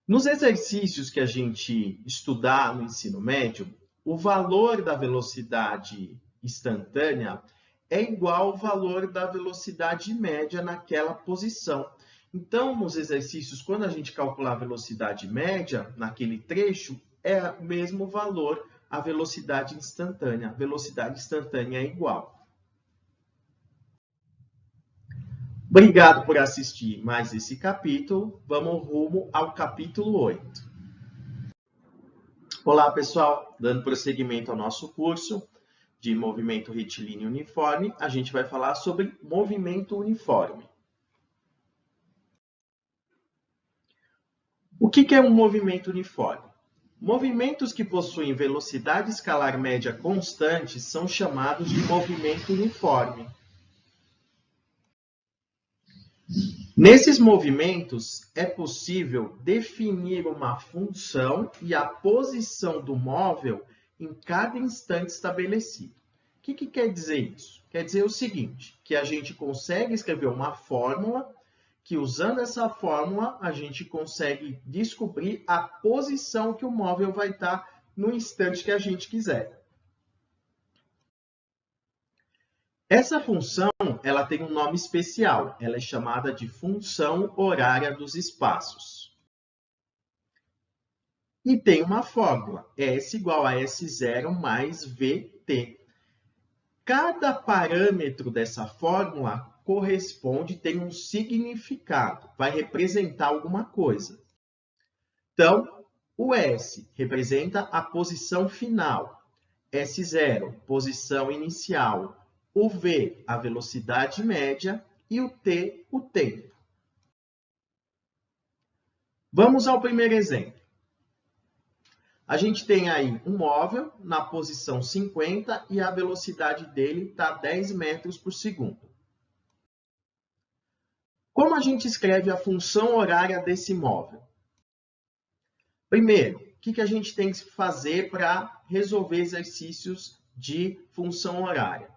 Speaker 1: Nos exercícios que a gente estudar no ensino médio, o valor da velocidade instantânea é igual ao valor da velocidade média naquela posição. Então, nos exercícios, quando a gente calcular a velocidade média naquele trecho, é o mesmo valor à velocidade instantânea. A velocidade instantânea é igual. Obrigado por assistir mais esse capítulo. Vamos rumo ao capítulo 8. Olá, pessoal. Dando prosseguimento ao nosso curso de movimento retilíneo uniforme, a gente vai falar sobre movimento uniforme. O que é um movimento uniforme? Movimentos que possuem velocidade escalar média constante são chamados de movimento uniforme. Nesses movimentos, é possível definir uma função e a posição do móvel em cada instante estabelecido. O que quer dizer isso? Quer dizer o seguinte, que a gente consegue escrever uma fórmula, que usando essa fórmula, a gente consegue descobrir a posição que o móvel vai estar no instante que a gente quiser. Essa função, ela tem um nome especial. Ela é chamada de função horária dos espaços. E tem uma fórmula, S igual a S0 mais VT. Cada parâmetro dessa fórmula corresponde, tem um significado, vai representar alguma coisa. Então, o S representa a posição final, S0, posição inicial, o V, a velocidade média, e o T, o tempo. Vamos ao primeiro exemplo. A gente tem aí um móvel na posição 50 e a velocidade dele está 10 metros por segundo. Como a gente escreve a função horária desse móvel? Primeiro, o que a gente tem que fazer para resolver exercícios de função horária?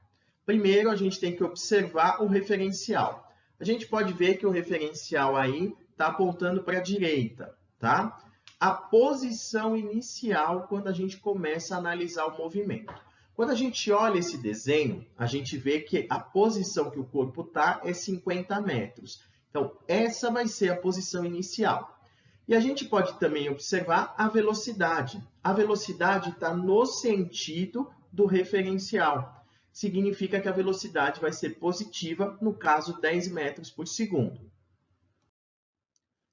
Speaker 1: Primeiro, a gente tem que observar o referencial. A gente pode ver que o referencial aí está apontando para a direita, tá? A posição inicial quando a gente começa a analisar o movimento. Quando a gente olha esse desenho, a gente vê que a posição que o corpo está é 50 metros. Então, essa vai ser a posição inicial. E a gente pode também observar a velocidade. A velocidade está no sentido do referencial. Significa que a velocidade vai ser positiva, no caso, 10 metros por segundo.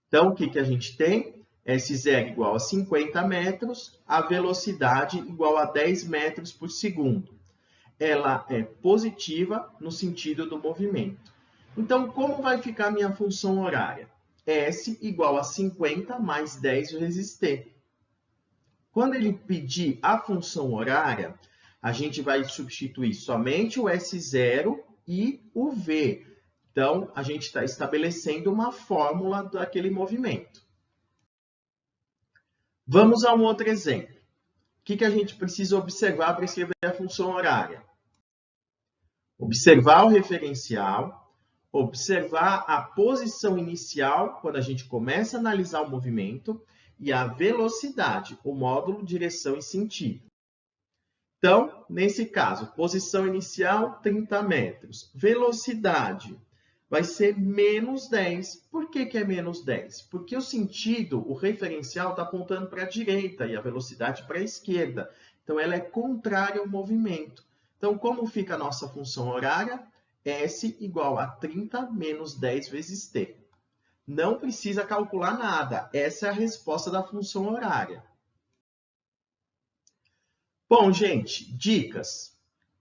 Speaker 1: Então, o que a gente tem? S0 igual a 50 metros, a velocidade igual a 10 metros por segundo. Ela é positiva no sentido do movimento. Então, como vai ficar a minha função horária? S igual a 50 mais 10 vezes T. Quando ele pedir a função horária, a gente vai substituir somente o S0 e o V. Então, a gente está estabelecendo uma fórmula daquele movimento. Vamos a um outro exemplo. O que a gente precisa observar para escrever a função horária? Observar o referencial, observar a posição inicial, quando a gente começa a analisar o movimento, e a velocidade, o módulo direção e sentido. Então, nesse caso, posição inicial, 30 metros. Velocidade vai ser menos 10. Por que que é menos 10? Porque o sentido, o referencial está apontando para a direita e a velocidade para a esquerda. Então, ela é contrária ao movimento. Então, como fica a nossa função horária? S igual a 30 menos 10 vezes t. Não precisa calcular nada. Essa é a resposta da função horária. Bom, gente, dicas.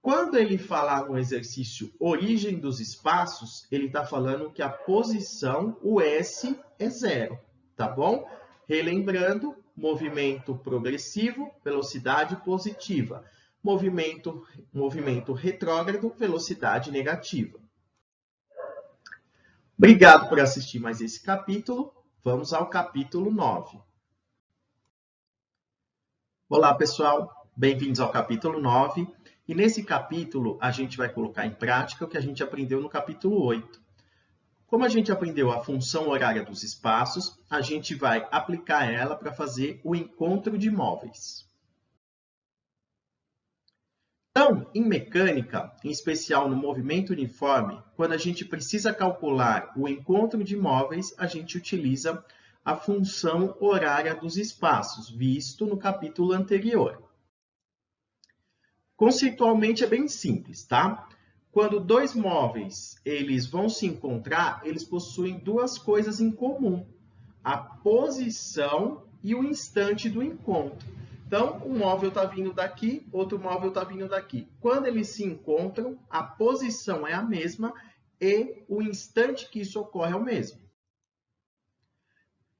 Speaker 1: Quando ele falar no exercício origem dos espaços, ele está falando que a posição, o S, é 0, tá bom? Relembrando, movimento progressivo, velocidade positiva. Movimento retrógrado, velocidade negativa. Obrigado por assistir mais esse capítulo. Vamos ao capítulo 9. Olá, pessoal. Bem-vindos ao capítulo 9. E nesse capítulo, a gente vai colocar em prática o que a gente aprendeu no capítulo 8. Como a gente aprendeu a função horária dos espaços, a gente vai aplicar ela para fazer o encontro de móveis. Então, em mecânica, em especial no movimento uniforme, quando a gente precisa calcular o encontro de móveis, a gente utiliza a função horária dos espaços, visto no capítulo anterior. Conceitualmente é bem simples, tá? Quando dois móveis eles vão se encontrar, eles possuem duas coisas em comum: a posição e o instante do encontro. Então, um móvel está vindo daqui, outro móvel está vindo daqui. Quando eles se encontram, a posição é a mesma e o instante que isso ocorre é o mesmo.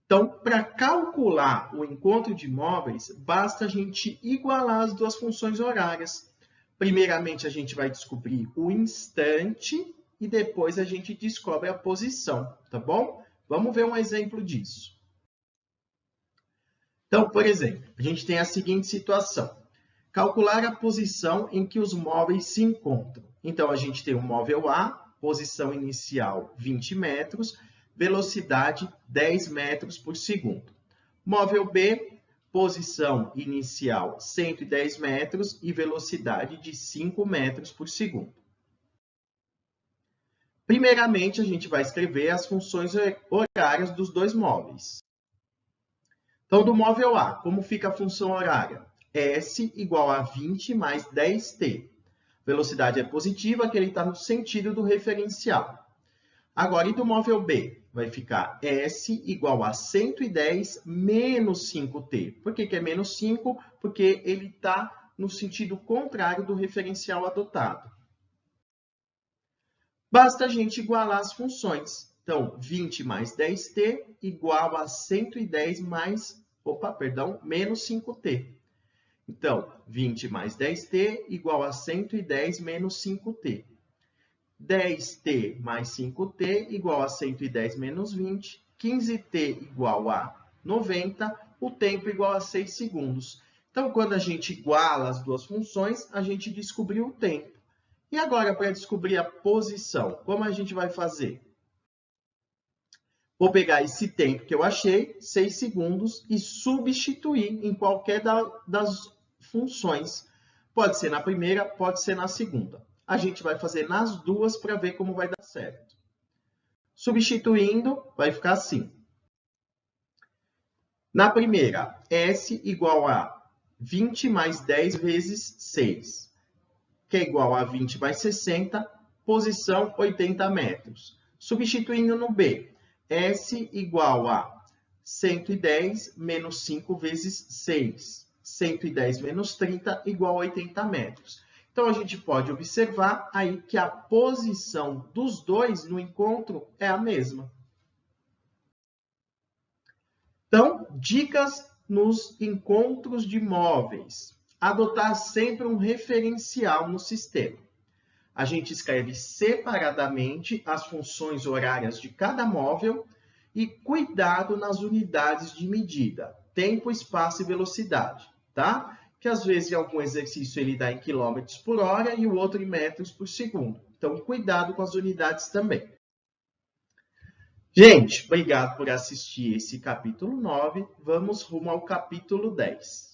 Speaker 1: Então, para calcular o encontro de móveis, basta a gente igualar as duas funções horárias. Primeiramente, a gente vai descobrir o instante e depois a gente descobre a posição, tá bom? Vamos ver um exemplo disso. Então, por exemplo, a gente tem a seguinte situação. Calcular a posição em que os móveis se encontram. Então, a gente tem o móvel A, posição inicial 20 metros, velocidade 10 metros por segundo. Móvel B, posição inicial 110 metros e velocidade de 5 metros por segundo. Primeiramente, a gente vai escrever as funções horárias dos dois móveis. Então, do móvel A, como fica a função horária? S igual a 20 mais 10t. Velocidade é positiva, que ele está no sentido do referencial. Agora, e do móvel B? Vai ficar S igual a 110 menos 5t. Por que é menos 5? Porque ele está no sentido contrário do referencial adotado. Basta a gente igualar as funções. Então, 20 mais 10t igual a 110 menos 5t. Então, 20 mais 10t igual a 110 menos 5t. 10t mais 5t igual a 110 menos 20, 15t igual a 90, o tempo igual a 6 segundos. Então, quando a gente iguala as duas funções, a gente descobriu o tempo. E agora, para descobrir a posição, como a gente vai fazer? Vou pegar esse tempo que eu achei, 6 segundos, e substituir em qualquer das funções. Pode ser na primeira, pode ser na segunda. A gente vai fazer nas duas para ver como vai dar certo. Substituindo, vai ficar assim. Na primeira, S igual a 20 mais 10 vezes 6, que é igual a 20 mais 60, posição 80 metros. Substituindo no B, S igual a 110 menos 5 vezes 6, 110 menos 30 igual a 80 metros. Então, a gente pode observar aí que a posição dos dois no encontro é a mesma. Então, dicas nos encontros de móveis. Adotar sempre um referencial no sistema. A gente escreve separadamente as funções horárias de cada móvel e cuidado nas unidades de medida, tempo, espaço e velocidade, tá? Que às vezes em algum exercício ele dá em quilômetros por hora e o outro em metros por segundo. Então, cuidado com as unidades também. Gente, obrigado por assistir esse capítulo 9. Vamos rumo ao capítulo 10.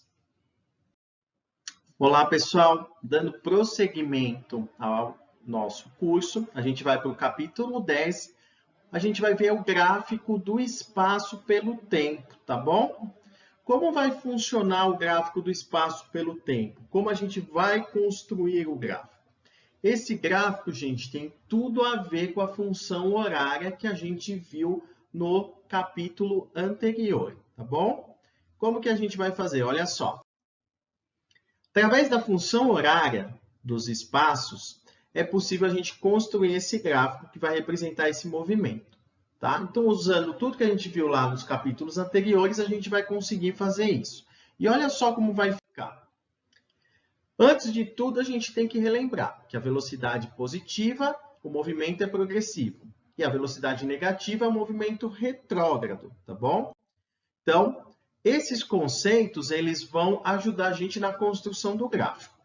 Speaker 1: Olá, pessoal. Dando prosseguimento ao nosso curso. A gente vai para o capítulo 10. A gente vai ver o gráfico do espaço pelo tempo, tá bom? Como vai funcionar o gráfico do espaço pelo tempo? Como a gente vai construir o gráfico? Esse gráfico, gente, tem tudo a ver com a função horária que a gente viu no capítulo anterior, tá bom? Como que a gente vai fazer? Olha só. Através da função horária dos espaços, é possível a gente construir esse gráfico que vai representar esse movimento, tá? Então, usando tudo que a gente viu lá nos capítulos anteriores, a gente vai conseguir fazer isso. E olha só como vai ficar. Antes de tudo, a gente tem que relembrar que a velocidade positiva, o movimento é progressivo. E a velocidade negativa é o movimento retrógrado, tá bom? Então, esses conceitos, eles vão ajudar a gente na construção do gráfico.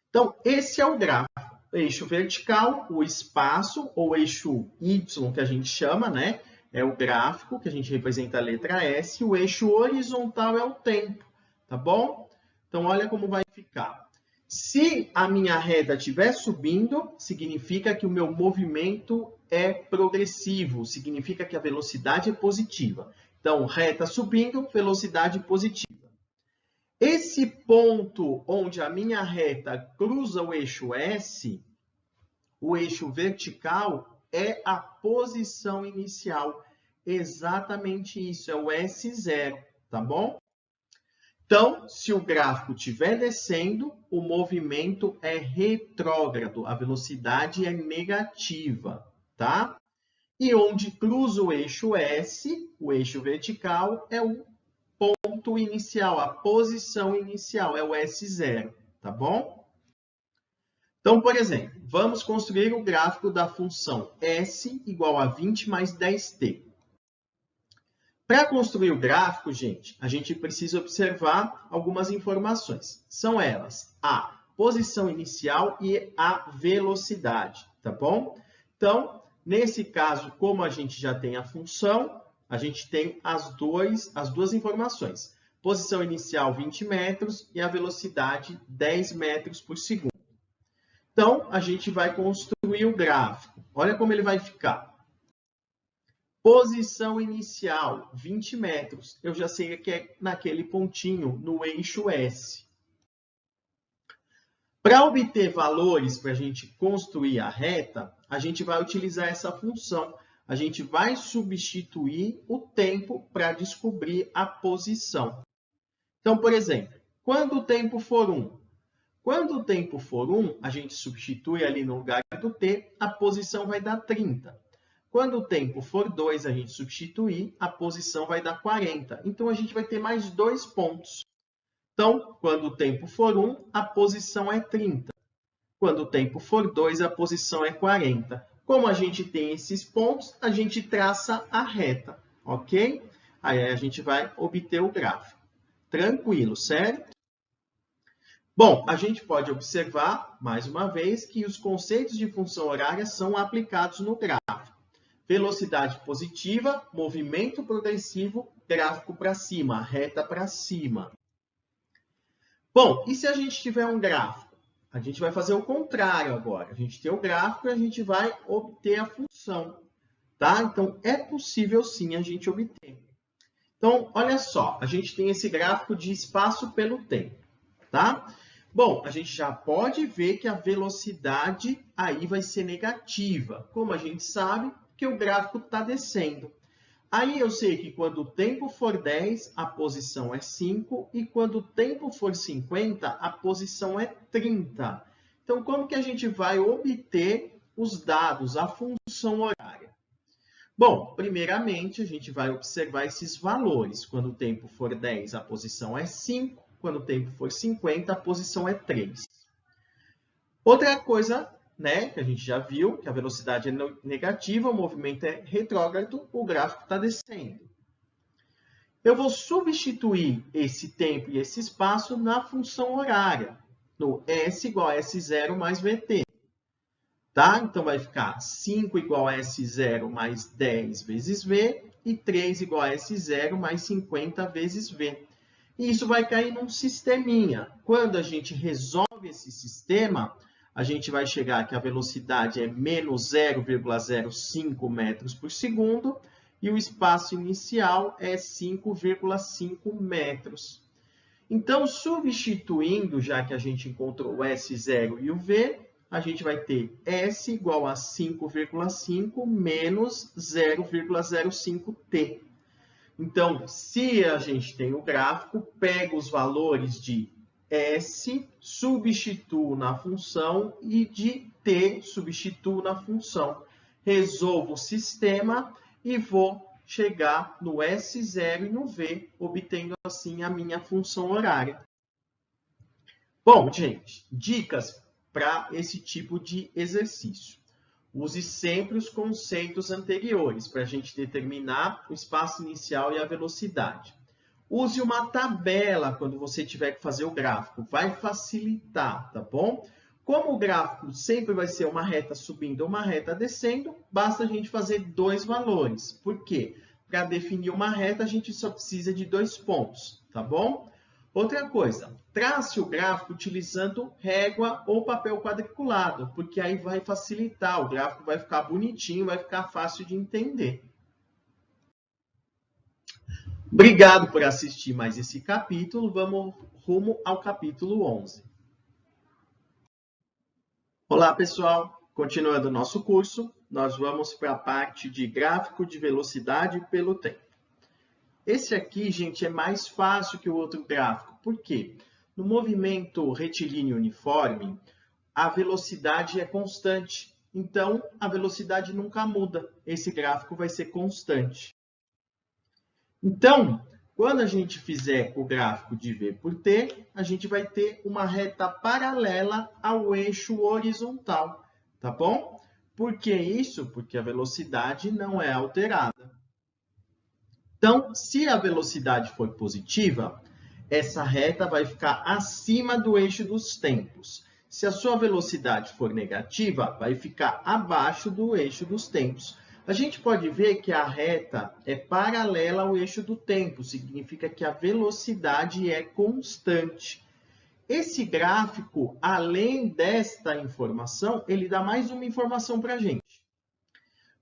Speaker 1: Então, esse é o gráfico. O eixo vertical, o espaço, ou eixo Y, que a gente chama, né? É o gráfico, que a gente representa a letra S. O eixo horizontal é o tempo, tá bom? Então, olha como vai ficar. Se a minha reta estiver subindo, significa que o meu movimento é progressivo, significa que a velocidade é positiva. Então, reta subindo, velocidade positiva. Esse ponto onde a minha reta cruza o eixo S, o eixo vertical, é a posição inicial. Exatamente isso, é o S0, tá bom? Então, se o gráfico estiver descendo, o movimento é retrógrado, a velocidade é negativa, tá? E onde cruza o eixo S, o eixo vertical, é o ponto inicial, a posição inicial, é o S0, tá bom? Então, por exemplo, vamos construir o gráfico da função S igual a 20 mais 10t. Para construir o gráfico, gente, a gente precisa observar algumas informações. São elas a posição inicial e a velocidade, tá bom? Então, nesse caso, como a gente já tem a função, a gente tem as duas informações. Posição inicial 20 metros e a velocidade 10 metros por segundo. Então, a gente vai construir o gráfico. Olha como ele vai ficar. Posição inicial, 20 metros. Eu já sei que é naquele pontinho, no eixo S. Para obter valores para a gente construir a reta, a gente vai utilizar essa função. A gente vai substituir o tempo para descobrir a posição. Então, por exemplo, quando o tempo for 1? Quando o tempo for 1, a gente substitui ali no lugar do t, a posição vai dar 30. Quando o tempo for 2, a gente substituir, a posição vai dar 40. Então, a gente vai ter mais 2 pontos. Então, quando o tempo for 1, a posição é 30. Quando o tempo for 2, a posição é 40. Como a gente tem esses pontos, a gente traça a reta, ok? Aí a gente vai obter o gráfico. Tranquilo, certo? Bom, a gente pode observar, mais uma vez, que os conceitos de função horária são aplicados no gráfico. Velocidade positiva, movimento progressivo, gráfico para cima, reta para cima. Bom, e se a gente tiver um gráfico? A gente vai fazer o contrário agora. A gente tem o gráfico e a gente vai obter a função, tá? Então, é possível sim a gente obter. Então, olha só, a gente tem esse gráfico de espaço pelo tempo, tá? Bom, a gente já pode ver que a velocidade aí vai ser negativa. Como a gente sabe, que o gráfico está descendo. Aí eu sei que quando o tempo for 10, a posição é 5, e quando o tempo for 50, a posição é 30. Então, como que a gente vai obter os dados, a função horária? Bom, primeiramente, a gente vai observar esses valores. Quando o tempo for 10, a posição é 5. Quando o tempo for 50, a posição é 3. Outra coisa, né, que a gente já viu, que a velocidade é negativa, o movimento é retrógrado, o gráfico está descendo. Eu vou substituir esse tempo e esse espaço na função horária, no S igual a S0 mais VT. Tá? Então, vai ficar 5 igual a S0 mais 10 vezes V e 3 igual a S0 mais 50 vezes V. E isso vai cair num sisteminha. Quando a gente resolve esse sistema, a gente vai chegar que a velocidade é menos 0,05 metros por segundo e o espaço inicial é 5,5 metros. Então, substituindo, já que a gente encontrou o S0 e o V, a gente vai ter S igual a 5,5 menos 0,05T. Então, se a gente tem o gráfico, pego os valores de S, substituo na função e de T, substituo na função. Resolvo o sistema e vou chegar no S0 e no V, obtendo assim a minha função horária. Bom, gente, dicas para esse tipo de exercício. Use sempre os conceitos anteriores para a gente determinar o espaço inicial e a velocidade. Use uma tabela quando você tiver que fazer o gráfico, vai facilitar, tá bom? Como o gráfico sempre vai ser uma reta subindo ou uma reta descendo, basta a gente fazer dois valores. Por quê? Para definir uma reta, a gente só precisa de 2 pontos, tá bom? Outra coisa, trace o gráfico utilizando régua ou papel quadriculado, porque aí vai facilitar, o gráfico vai ficar bonitinho, vai ficar fácil de entender. Obrigado por assistir mais esse capítulo, vamos rumo ao capítulo 11. Olá, pessoal! Continuando o nosso curso, nós vamos para a parte de gráfico de velocidade pelo tempo. Esse aqui, gente, é mais fácil que o outro gráfico. Por quê? No movimento retilíneo uniforme, a velocidade é constante. Então, a velocidade nunca muda. Esse gráfico vai ser constante. Então, quando a gente fizer o gráfico de V por T, a gente vai ter uma reta paralela ao eixo horizontal, tá bom? Por que isso? Porque a velocidade não é alterada. Então, se a velocidade for positiva, essa reta vai ficar acima do eixo dos tempos. Se a sua velocidade for negativa, vai ficar abaixo do eixo dos tempos. A gente pode ver que a reta é paralela ao eixo do tempo, significa que a velocidade é constante. Esse gráfico, além desta informação, ele dá mais uma informação para a gente.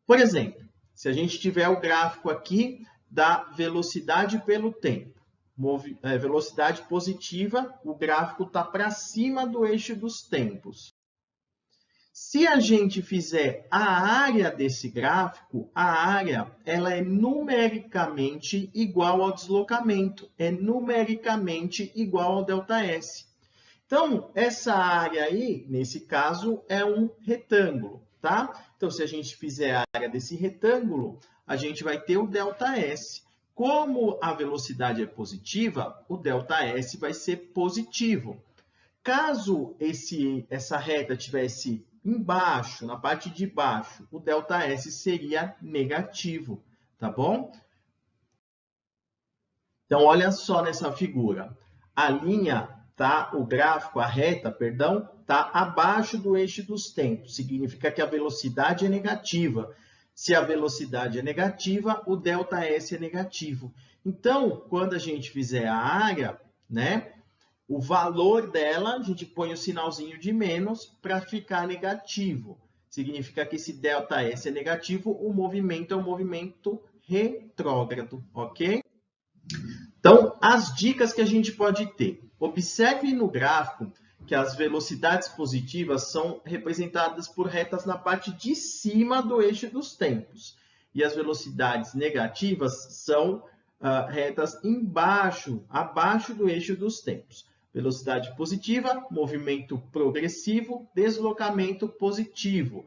Speaker 1: Por exemplo, se a gente tiver o gráfico aqui da velocidade pelo tempo, velocidade positiva, o gráfico está para cima do eixo dos tempos. Se a gente fizer a área desse gráfico, a área ela é numericamente igual ao deslocamento, é numericamente igual ao ΔS. Então, essa área aí, nesse caso, é um retângulo, tá? Então, se a gente fizer a área desse retângulo, a gente vai ter o ΔS. Como a velocidade é positiva, o ΔS vai ser positivo. Caso essa reta tivesse embaixo, na parte de baixo, o ΔS seria negativo, tá bom? Então, olha só nessa figura. A linha, o gráfico, a reta, perdão, está abaixo do eixo dos tempos. Significa que a velocidade é negativa. Se a velocidade é negativa, o ΔS é negativo. Então, quando a gente fizer a área, né? O valor dela, a gente põe o sinalzinho de menos para ficar negativo. Significa que esse ΔS é negativo, o movimento é um movimento retrógrado, ok? Então, as dicas que a gente pode ter. Observe no gráfico que as velocidades positivas são representadas por retas na parte de cima do eixo dos tempos. E as velocidades negativas são retas embaixo, abaixo do eixo dos tempos. Velocidade positiva, movimento progressivo, deslocamento positivo,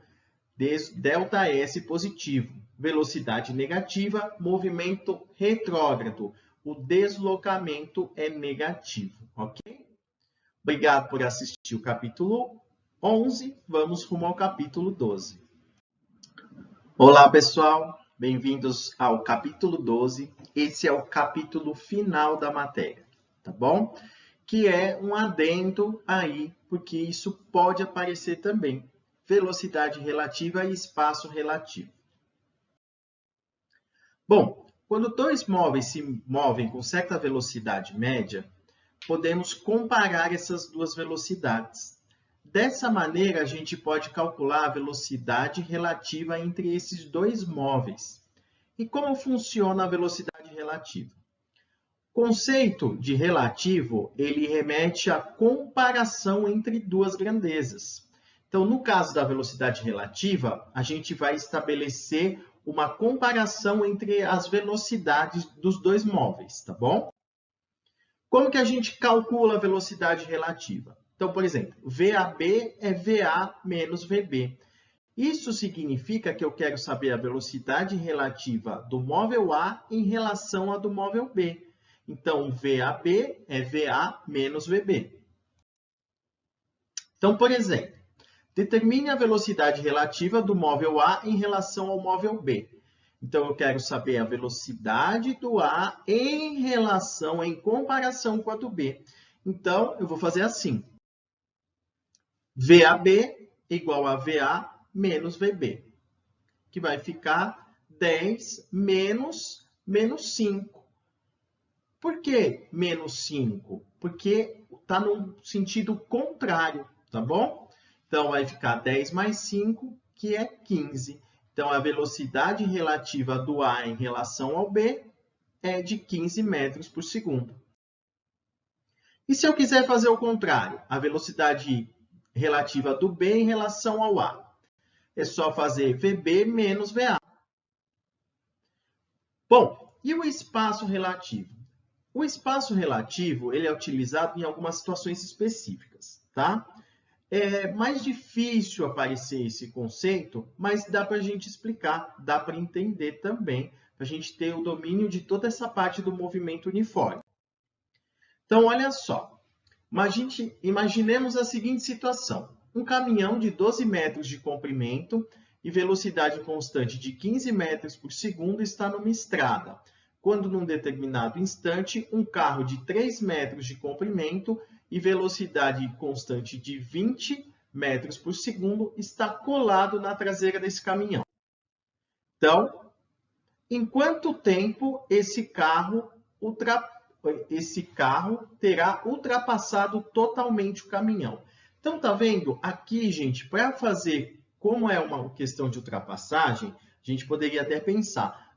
Speaker 1: ΔS positivo. Velocidade negativa, movimento retrógrado. O deslocamento é negativo, ok? Obrigado por assistir o capítulo 11. Vamos rumo ao capítulo 12. Olá, pessoal. Bem-vindos ao capítulo 12. Esse é o capítulo final da matéria, tá bom? Que é um adendo aí, porque isso pode aparecer também. Velocidade relativa e espaço relativo. Bom, quando dois móveis se movem com certa velocidade média, podemos comparar essas duas velocidades. dessa maneira, a gente pode calcular a velocidade relativa entre esses dois móveis. E como funciona a velocidade relativa? O conceito de relativo, ele remete à comparação entre duas grandezas. Então, no caso da velocidade relativa, a gente vai estabelecer uma comparação entre as velocidades dos dois móveis, tá bom? Como que a gente calcula a velocidade relativa? Então, por exemplo, VAB é VA menos VB. Isso significa que eu quero saber a velocidade relativa do móvel A em relação à do móvel B. Então, VAB é VA menos VB. Então, por exemplo, determine a velocidade relativa do móvel A em relação ao móvel B. Então, eu quero saber a velocidade do A em comparação com a do B. Então, eu vou fazer assim. VAB igual a VA menos VB, que vai ficar 10 menos 5. Por que menos 5? Porque está no sentido contrário, tá bom? Então, vai ficar 10 mais 5, que é 15. Então, a velocidade relativa do A em relação ao B é de 15 metros por segundo. E se eu quiser fazer o contrário, a velocidade relativa do B em relação ao A? É só fazer VB menos VA. Bom, e o espaço relativo? O espaço relativo ele é utilizado em algumas situações específicas, tá? É mais difícil aparecer esse conceito, mas dá para a gente explicar, dá para entender também, para a gente ter o domínio de toda essa parte do movimento uniforme. Então, olha só, imaginemos a seguinte situação. Um caminhão de 12 metros de comprimento e velocidade constante de 15 metros por segundo está numa estrada, quando num determinado instante, um carro de 3 metros de comprimento e velocidade constante de 20 metros por segundo está colado na traseira desse caminhão. Então, em quanto tempo esse carro terá ultrapassado totalmente o caminhão? Então, tá vendo? Aqui, gente, para fazer, como é uma questão de ultrapassagem, a gente poderia até pensar,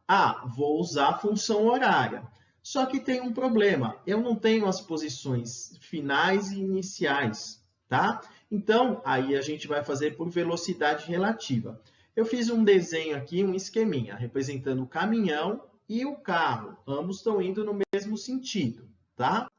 Speaker 1: vou usar a função horária. Só que tem um problema, eu não tenho as posições finais e iniciais, tá? Então, aí a gente vai fazer por velocidade relativa. Eu fiz um desenho aqui, um esqueminha, representando o caminhão e o carro. Ambos estão indo no mesmo sentido, tá?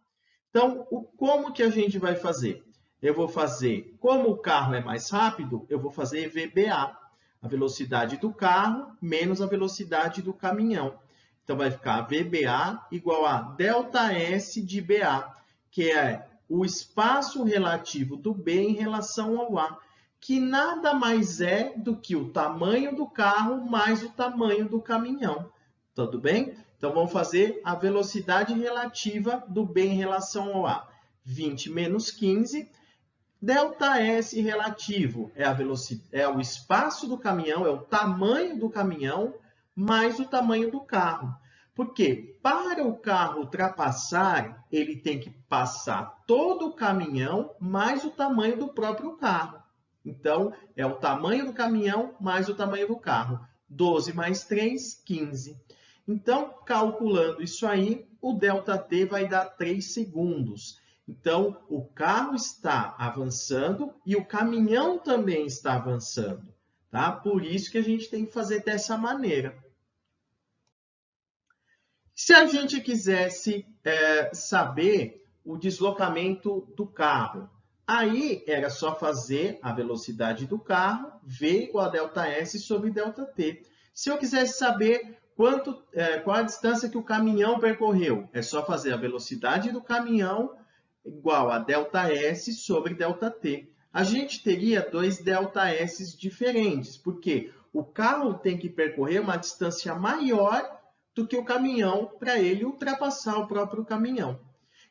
Speaker 1: Então, como que a gente vai fazer? Eu vou fazer, como o carro é mais rápido, eu vou fazer VBA, a velocidade do carro menos a velocidade do caminhão. Então, vai ficar VBA igual a ΔS de BA, que é o espaço relativo do B em relação ao A, que nada mais é do que o tamanho do carro mais o tamanho do caminhão. Tudo bem? Então, vamos fazer a velocidade relativa do B em relação ao A. 20 menos 15. ΔS relativo é o espaço do caminhão, é o tamanho do caminhão, mais o tamanho do carro. Porque para o carro ultrapassar, ele tem que passar todo o caminhão mais o tamanho do próprio carro. Então, é o tamanho do caminhão mais o tamanho do carro. 12 mais 3, 15. Então, calculando isso aí, o ΔT vai dar 3 segundos. Então, o carro está avançando e o caminhão também está avançando. Tá? Por isso que a gente tem que fazer dessa maneira. Se a gente quisesse saber o deslocamento do carro, aí era só fazer a velocidade do carro, V igual a ΔS sobre ΔT. Se eu quisesse saber qual a distância que o caminhão percorreu, é só fazer a velocidade do caminhão igual a ΔS sobre ΔT. A gente teria dois ΔS diferentes, porque o carro tem que percorrer uma distância maior do que o caminhão para ele ultrapassar o próprio caminhão.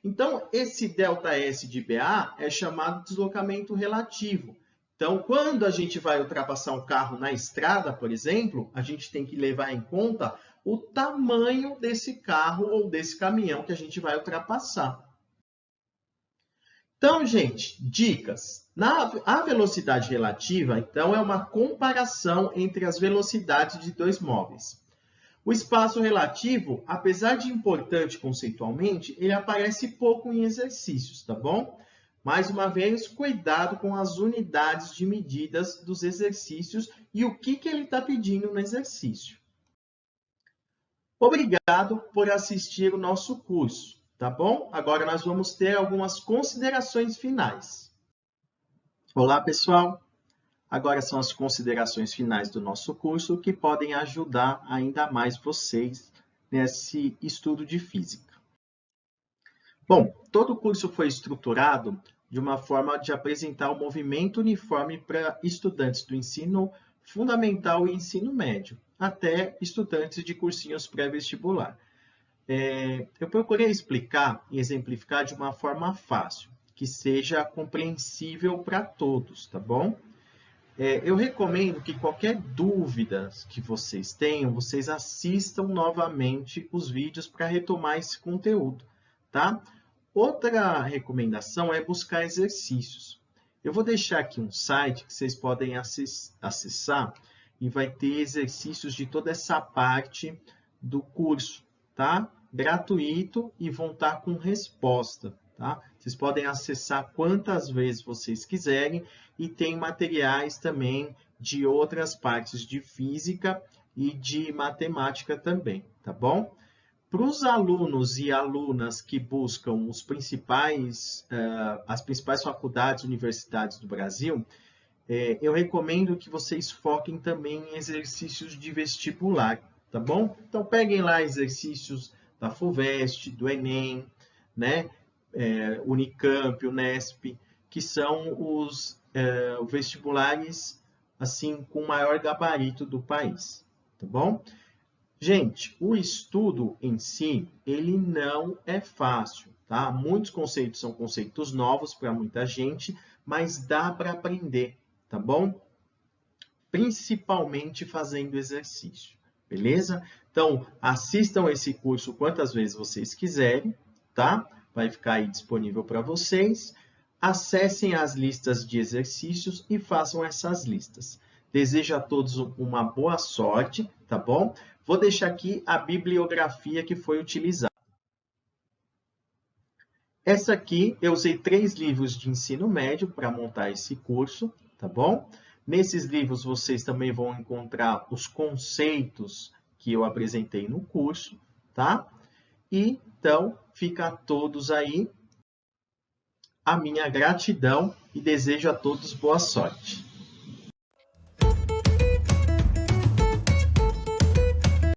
Speaker 1: Então, esse ΔS de BA é chamado de deslocamento relativo. Então, quando a gente vai ultrapassar um carro na estrada, por exemplo, a gente tem que levar em conta o tamanho desse carro ou desse caminhão que a gente vai ultrapassar. Então, gente, dicas. A velocidade relativa, então, é uma comparação entre as velocidades de dois móveis. O espaço relativo, apesar de importante conceitualmente, ele aparece pouco em exercícios, tá bom? Mais uma vez, cuidado com as unidades de medidas dos exercícios e o que ele está pedindo no exercício. Obrigado por assistir o nosso curso, tá bom? Agora nós vamos ter algumas considerações finais. Olá, pessoal! Agora são as considerações finais do nosso curso que podem ajudar ainda mais vocês nesse estudo de física. Bom, todo o curso foi estruturado de uma forma de apresentar um movimento uniforme para estudantes do ensino fundamental e ensino médio, até estudantes de cursinhos pré-vestibular. Eu procurei explicar e exemplificar de uma forma fácil, que seja compreensível para todos, tá bom? Eu recomendo que qualquer dúvida que vocês tenham, vocês assistam novamente os vídeos para retomar esse conteúdo, tá? Outra recomendação é buscar exercícios. Eu vou deixar aqui um site que vocês podem acessar e vai ter exercícios de toda essa parte do curso, tá? Gratuito e vão estar com resposta, tá? Vocês podem acessar quantas vezes vocês quiserem e tem materiais também de outras partes de física e de matemática também, tá bom? Para os alunos e alunas que buscam as principais faculdades e universidades do Brasil, eu recomendo que vocês foquem também em exercícios de vestibular, tá bom? Então, peguem lá exercícios da FUVEST, do Enem, né? Unicamp, Unesp, que são os vestibulares assim, com maior gabarito do país, tá bom? Gente, o estudo em si, ele não é fácil, tá? Muitos conceitos são conceitos novos para muita gente, mas dá para aprender, tá bom? Principalmente fazendo exercício, beleza? Então, assistam esse curso quantas vezes vocês quiserem, tá? Vai ficar aí disponível para vocês. Acessem as listas de exercícios e façam essas listas. Desejo a todos uma boa sorte, tá bom? Vou deixar aqui a bibliografia que foi utilizada. Essa aqui, eu usei 3 livros de ensino médio para montar esse curso, tá bom? Nesses livros, vocês também vão encontrar os conceitos que eu apresentei no curso, tá? E, então, fica a todos aí a minha gratidão e desejo a todos boa sorte.